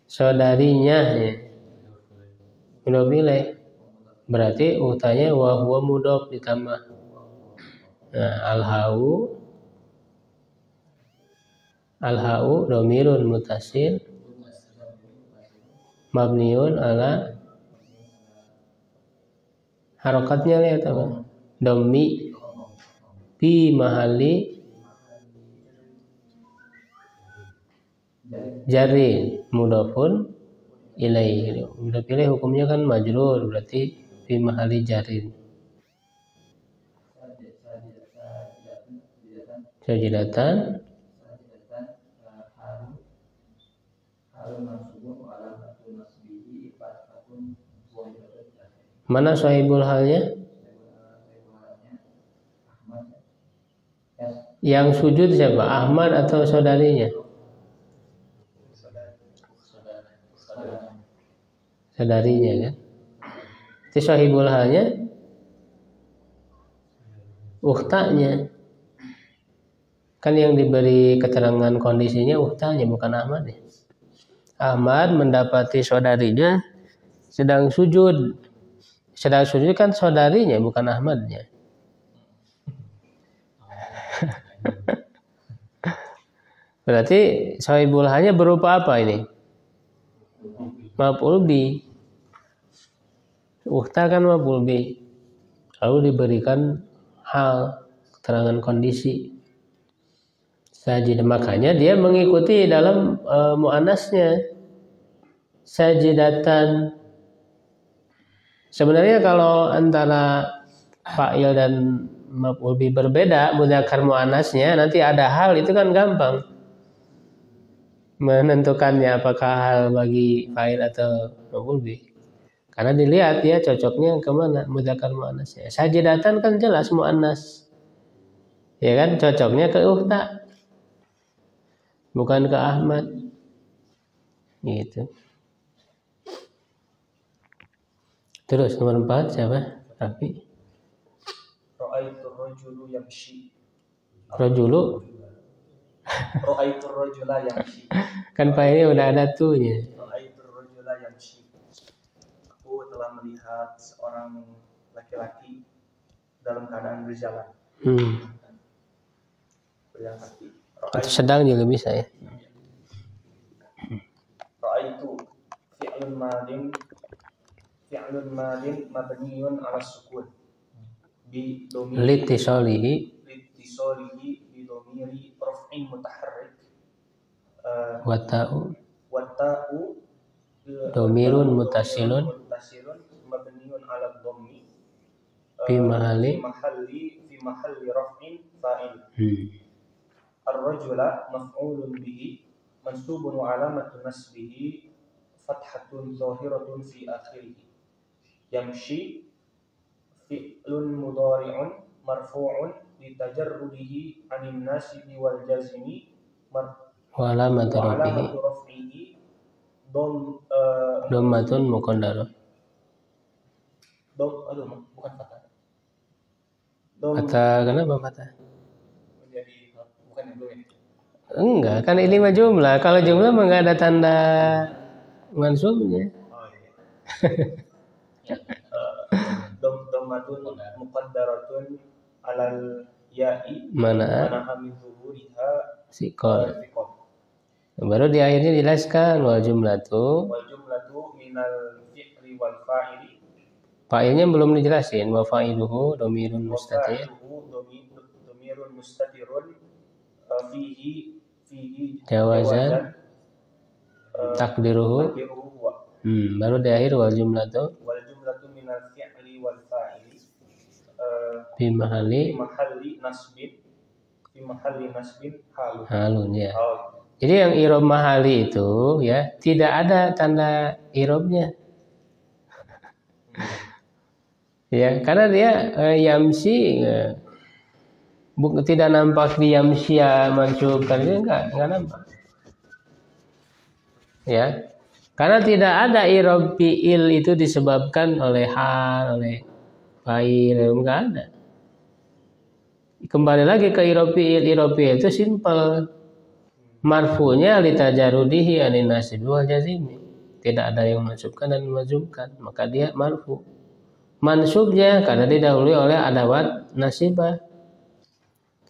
S1: Saudarinya ya. Mudhof ilaih. Berarti ukhtanya wa huwa mudhof ditambah. Nah, al-ha'u dhamirun mutasil mabniun ala harokatnya lihat apa? Dhammi fi mahalli jarri mudhofun ilaih. Mudhof ilaih hukumnya kan majrur, berarti fi mahalli jarrin. Sajidatan mana sahibul halnya? Yang sujud siapa? Ahmad atau saudarinya? Saudarinya kan? Itu sahibul halnya ukhtanya. Kan yang diberi keterangan kondisinya ukhtanya, bukan Ahmad ya. Ahmad mendapati saudarinya sedang sujud. Sedang sujud kan saudarinya, bukan Ahmadnya. Berarti sahibul halnya berupa apa ini? Maf'ul bi. Ukhta kan maf'ul bi. Lalu diberikan hal, keterangan kondisi. Sajidah, makanya dia mengikuti dalam muannasnya. Sajidatan. Sebenarnya kalau antara fa'il dan maf'ul bi berbeda, mudzakkar muannasnya, nanti ada hal itu kan gampang menentukannya apakah hal bagi fa'il atau maf'ul bi. Karena dilihat ya cocoknya kemana mudzakkar muannasnya. Sajidatan kan jelas muannas. Ya kan, cocoknya ke ukhta. Bukan ke Ahmad. Gitu. Terus nomor 4 siapa? Rafi.
S5: Ra'aitu rajulu yamshi.
S1: Rajulu.
S5: Ra'aitu rajula yamshi.
S1: Kan fa'ilnya udah ada tuhnya.
S5: Ra'aitu rajula yamshi. Aku telah melihat seorang laki-laki dalam keadaan berjalan. Berjalan kaki.
S1: Atau sedang juga bisa ya.
S5: Ra'aitu fi'lun madin mabniun 'ala sukun bi dhamiri
S1: Litisolihi
S5: bi dhamiri raf'in mutaharrik
S1: wa ta'u dhamirun mutasilun
S5: mabniun 'ala dhammi
S1: fi mahalli
S5: raf'in fa'il. Ar-rajula maf'ulun bihi mansubun wa 'alamatu nasbihi fathatun zahiratun fi akhirih. Yamshi fi'lun mudhari'un marfu'un litajarrudihi 'anil nasibi wal jazmi
S1: wa alamatu
S5: raf'ihi
S1: dhammatun muqaddarah.
S5: Bukan fathah.
S1: Kata kenapa kata?
S5: Jadi bukan yang dulu ya.
S1: Enggak, kan ini mah jumlah. Kalau jumlah mah enggak ada tanda mansubnya.
S5: Oh iya. Dhammatun muqaddaratun 'alal ya'i
S1: mana
S5: min zuhuriha
S1: sikol. Baru di akhirnya dijelaskan wal jumlatu
S5: minal fi'li wal fa'ili.
S1: Fa'ilnya belum dijelasin. Wa fa'iluhu dhamirun mustatir.
S5: Dhamirun mustatirun fihi
S1: jawazan takdiruhu. Baru di akhir wal jumlatu
S5: minal fi'li wal fa'ili
S1: fi mahalli
S5: nasbin
S1: halun ya. Jadi yang irob mahali itu ya tidak ada tanda irobnya. Ya, karena dia yamsi tidak nampak di yamsya mansub tadi, enggak nampak. Ya. Karena tidak ada i'rab fi'il itu disebabkan oleh hal, oleh fa'il, enggak ada. Kembali lagi ke i'rab fi'il itu simple. Marfu'nya litajarudihi anin nasib wal jazim. Tidak ada yang mansubkan dan memajumkan, maka dia marfu. Mansubnya karena didahului oleh adawat nasibah.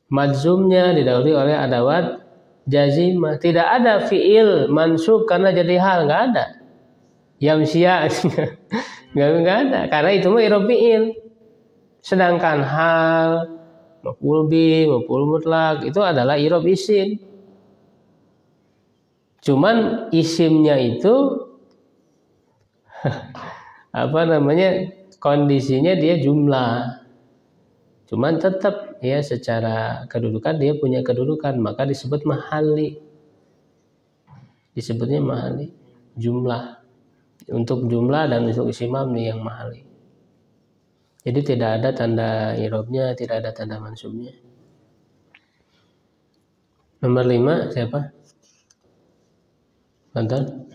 S1: Majzumnya didahului oleh adawat jazimah. Tidak ada fi'il mansub karena jadi hal, enggak ada. Yamsya enggak ada, karena itu mah i'rab fi'il. Sedangkan hal, maf'ul bih, maf'ul mutlak itu adalah i'rab isim. Cuman isimnya itu kondisinya dia jumlah. Cuman tetap ya secara kedudukan dia punya kedudukan, maka disebut mahali. Disebutnya mahali, jumlah. Untuk jumlah dan untuk isim mabni yang mahali. Jadi tidak ada tanda i'rabnya, tidak ada tanda mansubnya. Nomor 5 siapa? Bantuan?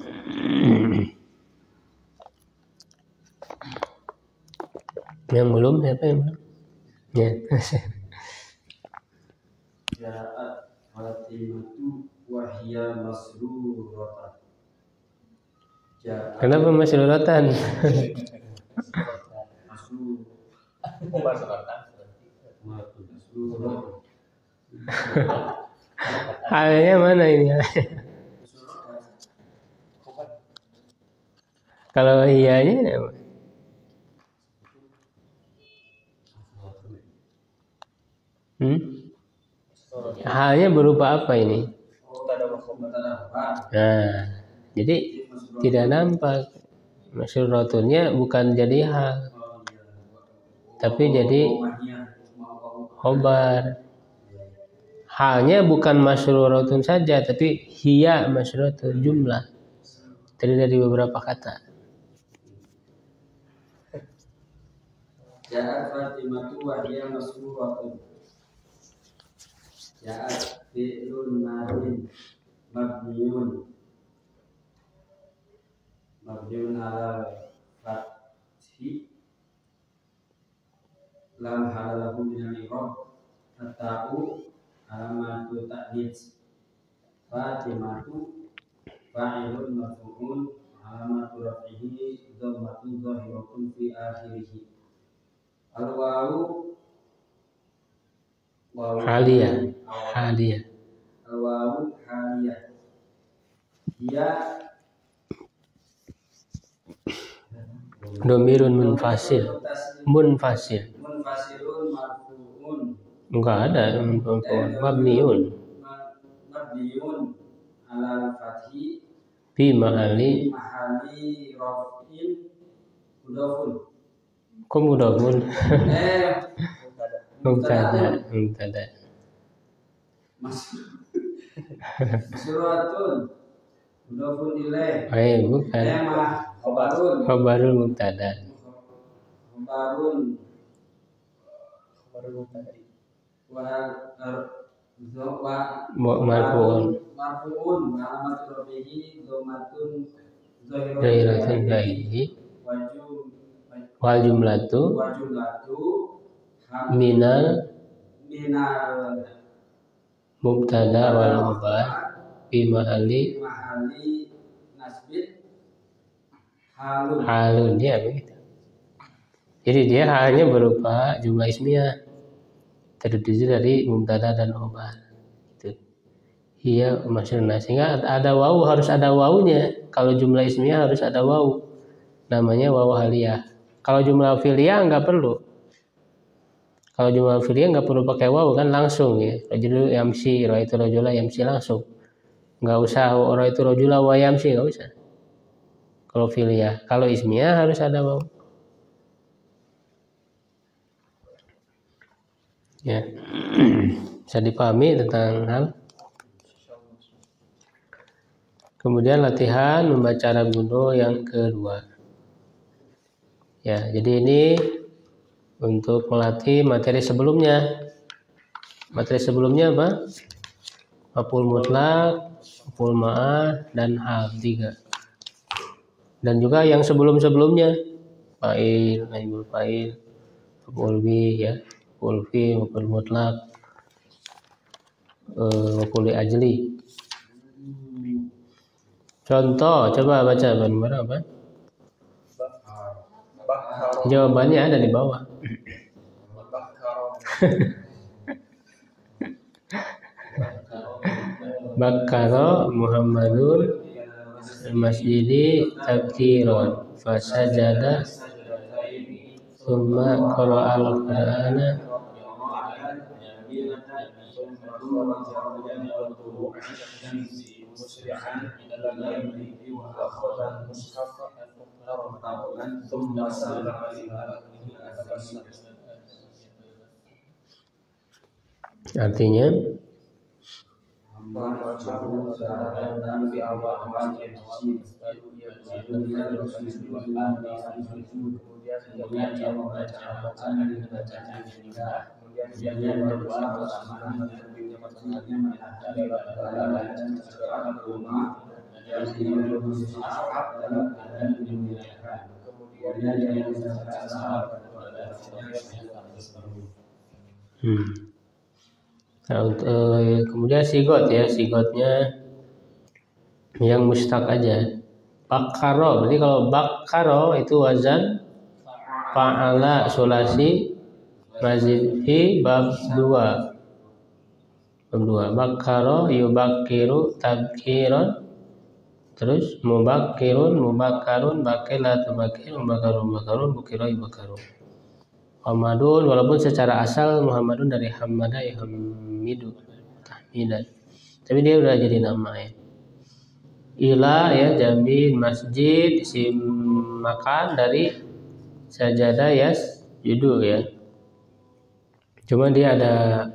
S1: Yang belum siapa yang belum? Ya.
S3: Ja'at Fatimatu wa hiya masruratan.
S1: Kenapa masruratan? Halnya mana ini? Kalau iyanya apa? Halnya berupa apa ini? Nah, jadi tidak nampak. Masruratulnya bukan jadi hal, tapi jadi khobar. Halnya bukan masruratun saja, tapi hiya masruratun jumlah. Terdiri dari beberapa kata.
S3: Ja'at Fatimatu wa hiya masruratun. Ja'at fi'lun madin mabniun ala fathi lam halalahu min al-i'rab at-ta'u alamatu ta'nits. Fatimatu fa'ilun marfu'un alamatu raf'ihi dhammatun dhahiratun fi akhirih. Al-wawu
S1: Haliyah.
S3: Al-wawu haliyah. Hiya
S1: Domirun munfasil. Munfasilun
S3: marfu'un.
S1: Enggak ada mabniun.
S3: Mabniun ala fathi
S1: Fi mahali
S3: raf'in mudhafun.
S1: Kok mudhafun? Mubtada.
S3: Masruratun mudhafun ilaih.
S1: Bukan.
S3: Khabarun
S1: Mubtada.
S3: Khabarun
S1: Marfu'un
S3: alamatu rafihi dhammatun
S1: Zairatun zaihi wal jumlatu minal mubtada wal khabar fi mahali
S3: nasbit
S1: halun ya begitu. Jadi dia halnya berupa jumlah ismiyah terdiri dari mubtada dan khabar. Itu. Iya maksudnya sehingga ada wawu, harus ada wawunya. Kalau jumlah ismiyah harus ada wawu. Namanya wawu haliyah. Kalau jumlah fi'liyah enggak perlu. Kalau jumlah fi'liyah enggak perlu pakai wawu kan langsung ya. Rajulu yamsi, ra'aitu rajula yamsi langsung. Enggak usah ra'aitu rajula wa yamsi, enggak usah. Kalau fi'liyah, kalau ismiyah harus ada wawu. Ya, bisa dipahami tentang hal. Kemudian latihan membaca Arab Gundo yang kedua. Ya, jadi ini untuk melatih materi sebelumnya. Materi sebelumnya apa? Maf'ul mutlak, maf'ul ma'ah, dan hal 3. Dan juga yang sebelum-sebelumnya fa'il, naibul fa'il, maf'ul bi ya, maf'ul fi, maf'ul mutlak, maf'ul ajli. Contoh, coba baca benar apa? Jawabannya ada di bawah. Bakkara Muhammadun masjidi tabkiron fasajada summa qara'al qur'ana artinya kemudian sigot ya, sigotnya yang mustaq aja. Bakkaro, berarti kalau bakkaro itu wazan fa'ala sulasi mazid fi bab 2. Bakkaro yubakkiru tabkiron, terus mubakkirun mubakkarun, bakila tubakkir, mubakkarun mubakkarun, bukira yubakkarun. Muhammadun, walaupun secara asal Muhammadun dari hamada ya hamidu tahmidan, tapi dia udah jadi nama ya. Ila ya jamin masjid, isim makan dari sajadah yasjudu ya. Cuma dia ada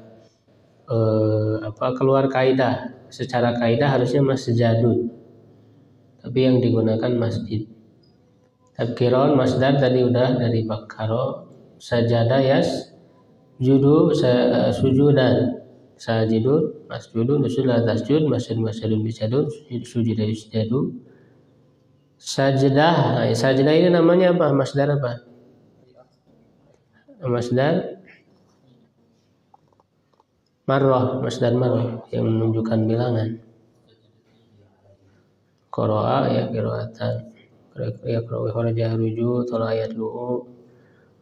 S1: keluar kaidah. Secara kaidah harusnya masjidun, tapi yang digunakan masjid. Tabkiron masdar tadi udah dari bakkaro, sajada yasjudu sujudan, sajidun masjudun, usulah tasjud, masjidun bisjadun, sujuda yusjadu. Sajdah, sajdah ini namanya apa? Masdar apa? Masdar marrah, masdar marrah yang menunjukkan bilangan. Qara'a ya qira'atan, ya qara'a kharaja ruju, tala ayat lu'u,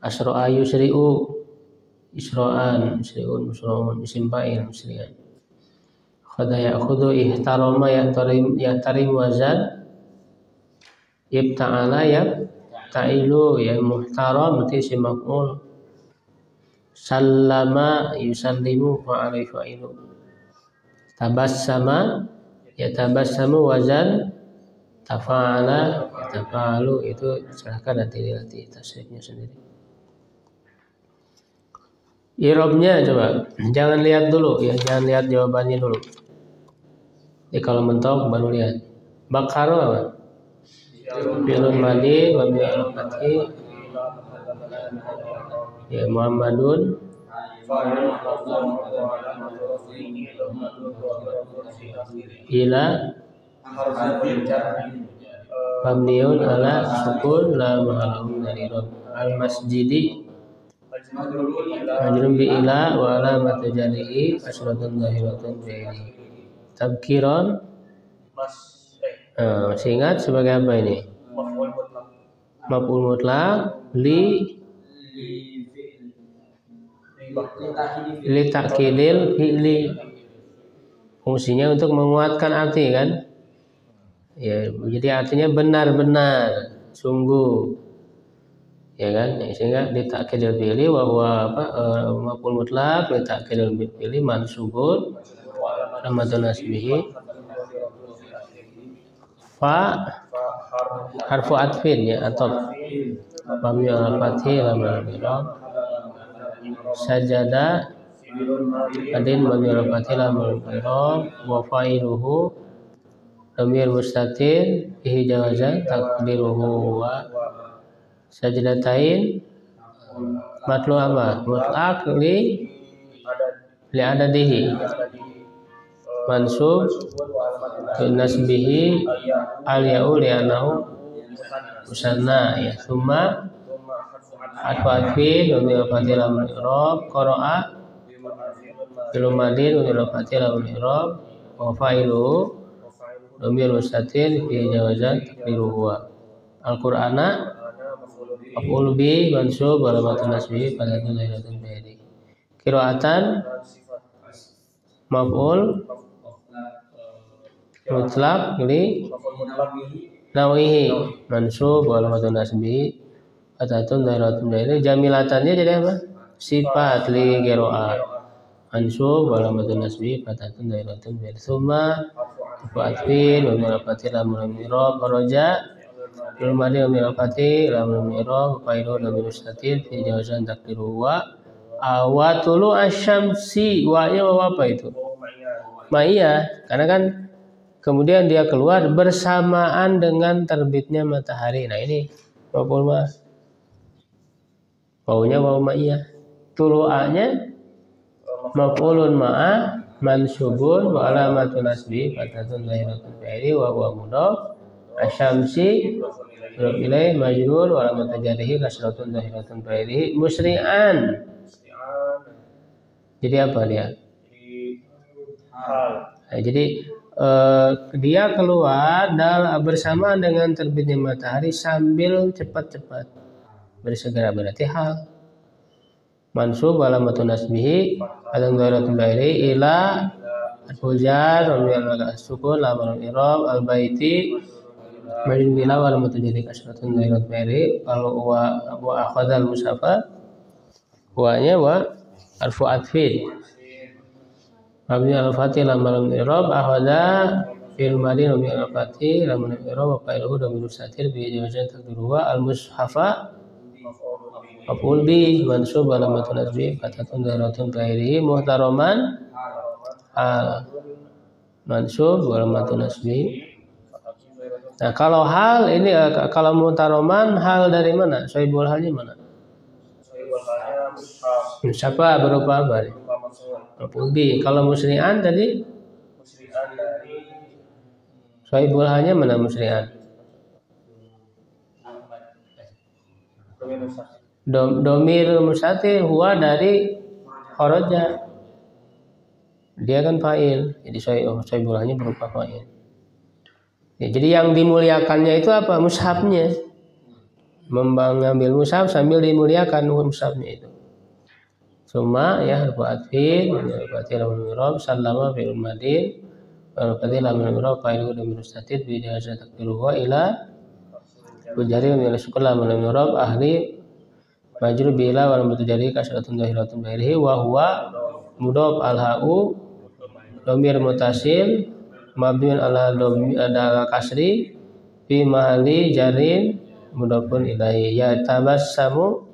S1: asra'a yusri'u, isra'an, musri'un, musra'un, isim fa'il, musri'an. Khada ya'khudhu, ihtarama yahtarim wazan, ibta'ala yabta'ilu ya muhtaram berarti isim maf'ul. Sallama yusallimu fa'ala fa'ilu. Tabassama yatabassamu wazan tafa'ala yatafa'alu, itu silahkan nanti dilatih tasrifnya sendiri. I'rabnya coba, jangan lihat dulu ya, jangan lihat jawabannya dulu. Jadi kalau mentok baru lihat. Bakkaro apa? Fi'lun madhi wa bi'il fathi ya Muhammadun ila mabniun ala sukun la mahalahu dari rob. Al masjidi majrun bi ila wa alamatu jarihi asratun zahiratun bi'ili. Tabkiron masih ingat sebagai apa ini? Maf'ul mutlak li ta'kidil fi'li, fungsinya untuk menguatkan arti kan ya, jadi artinya benar-benar, sungguh ya kan, sehingga li ta'kidil fi'li wa huwa maf'ul mutlak li ta'kidil fi'li mansubun ramadhan nasbihi fa harfu atfin ya, atau mabni al fathi lamul i'rab. Sajada adin mabni al fathi lamul i'rab wa fa'iluhu dhamir mustatir bihi jawazan taqdiruhu wa sajdatain matlu apa mutlaq li li'adadihi mansub nasbihi al-ya'u li'annahu musanna ya. Summa atfa'atfin wa mi'afatil amri'rob qara'a filumadin wa mi'afatil amri'rob wa fa'iluhu domir mustatir fi jawazan takdiruhu al-Qur'ana maf'ul bi mansub wa alamatun nasbihi fadatun zairatun bihi qira'atan maf'ul mutlaq li nawihi mansub wa alamatun nasbihi fadatun zairatun bihi jamilatannya jadi apa? Sifat li qira'ah mansub wa alamatun nasbihi fadatun zairatun bihi summa fa'atfin wa mi'afatil amri'rob kharaja belum ada yang mirafati lamun miro failu dan mustatir fi jawazan takdiru wa awatulu asyamsi wa ya apa itu ma'iyah karena kan kemudian dia keluar bersamaan dengan terbitnya matahari. Nah ini maf'ul ma wawunya wawu ma'iyah tulu'anya maf'ulun ma'a mansubun wa alamatun nasbi fatatun zahiratun fi'li wa huwa mudhaf asyamsi ilai majrur wa alamat jarihi kasratun zahiratun fi'li musri'an. Jadi apa dia? Nah, jadi dia keluar bersamaan dengan terbitnya matahari sambil cepat-cepat bersegera berarti hal mansub alamatun nasbihi adan dhairatun bairi ila al-fujar wa min al-sukun laman al-i'rab al-baiti majrur bila wa alamatun jadi kasratun dhairatun bairi kalau wa akhadha al-musafa huwanya wa arfu atfin mabni al-fatih laman al-i'rab akhadha fil madin wa min al-fatih laman al-i'rab wa qailuhu domir mustatir bi jawazan takdiruhu al-mushafa maf'ul bi mansub alamatun nasbi fatatun dharatun ghairihi muhtaraman hal mansub alamatun nasbi. Nah kalau hal ini kalau muhtaraman hal dari mana? Sohibul halnya mana? Siapa berupa apa? Maf'ul bi. Kalau musri'an tadi sohibul halnya mana musri'an? Domir mustatir huwa dari kharaja dia kan fa'il jadi sohibulahnya berupa fa'il ya, jadi yang dimuliakannya itu apa? Mushafnya mengambil mushaf sambil dimuliakan mushafnya itu summa ya harfu atfin fatil al-mirab sallama fi'il madin wa fatil al-mirab fa'ilu domir mustatir bi jawazan takdiruhu ila bujari min al-sukun al-mirab ahli majrur bila wa mutujari kasratun zahiratun bairihi wa huwa mudhaf al-ha'u dhamir mutasil mabniun ala kasri fi mahalli jarin mudhafun ilaihi ya tabassamu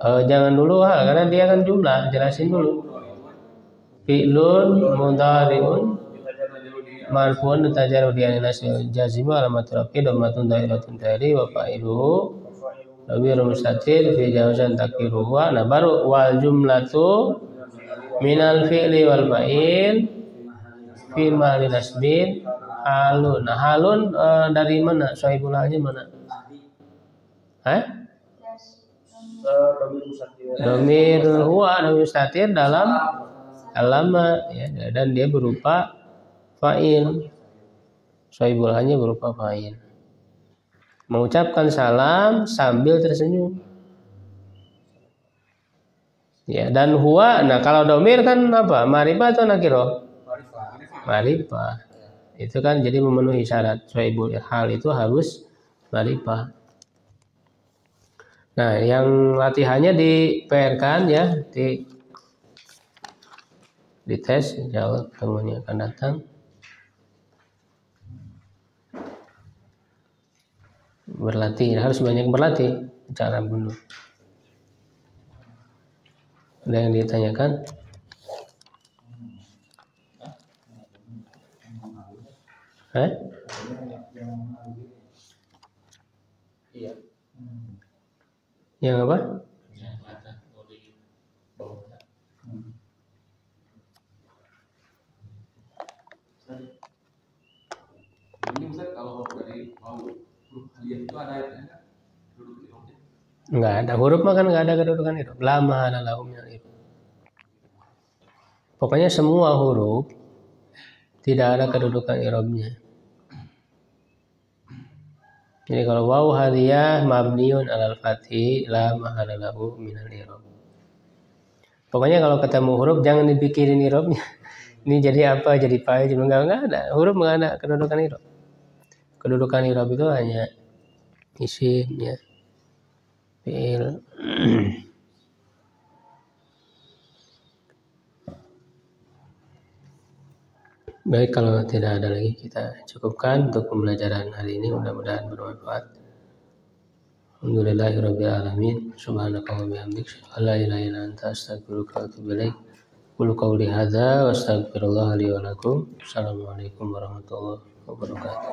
S1: jangan dulu hal karena dia kan jumlah jelasin dulu fi'lun mudhari'un marfu'un tajarrud dian nasb jazimu alamat rafi dhammatun zahiratun bairihi wa fa'iluhu domir mustatir fi jawazan takdiruhu nah baru wal jumlatu minal fi'li wal fa'il fi mahalli nasbin halun. Nah halun dari mana? Sohibul halnya mana? Domir huwa domir mustatir dalam alama ya, dan dia berupa fa'il. Sohibul halnya berupa fa'il. Mengucapkan salam sambil tersenyum. Ya, dan huwa, nah kalau domir kan apa? Ma'rifah atau nakirah? Ma'rifah. Itu kan jadi memenuhi syarat. Sohibul hal itu harus ma'rifah. Nah, yang latihannya di PR kan ya, di tes, insyaallah temannya akan datang. Berlatih harus banyak berlatih cara bunuh. Ada yang ditanyakan?
S4: Iya.
S1: Yang apa? Enggak ada. Huruf mah kan enggak ada kedudukan i'rab. La mahala lahu minal i'rab. Pokoknya semua huruf tidak ada kedudukan i'rabnya. Jadi kalau waw hadiyah mabniun alal fathi la mahala lahu minal i'rab. Pokoknya kalau ketemu huruf jangan dipikirin i'rabnya. Ini jadi apa? Jadi fa'il, cuma enggak ada. Huruf enggak ada kedudukan i'rab. Kedudukan i'rab itu hanya isimnya. Fi'il. Baik, kalau tidak ada lagi kita cukupkan untuk pembelajaran hari ini. Mudah-mudahan bermanfaat. Alhamdulillahirabbil alamin. Subhanaka wa bihamdika asyhadu an la ilaha illa anta astaghfiruka wa atubu ilaik. Qul qawli hadza wa astaghfirullah li wa lakum. Assalamualaikum warahmatullahi wabarakatuh.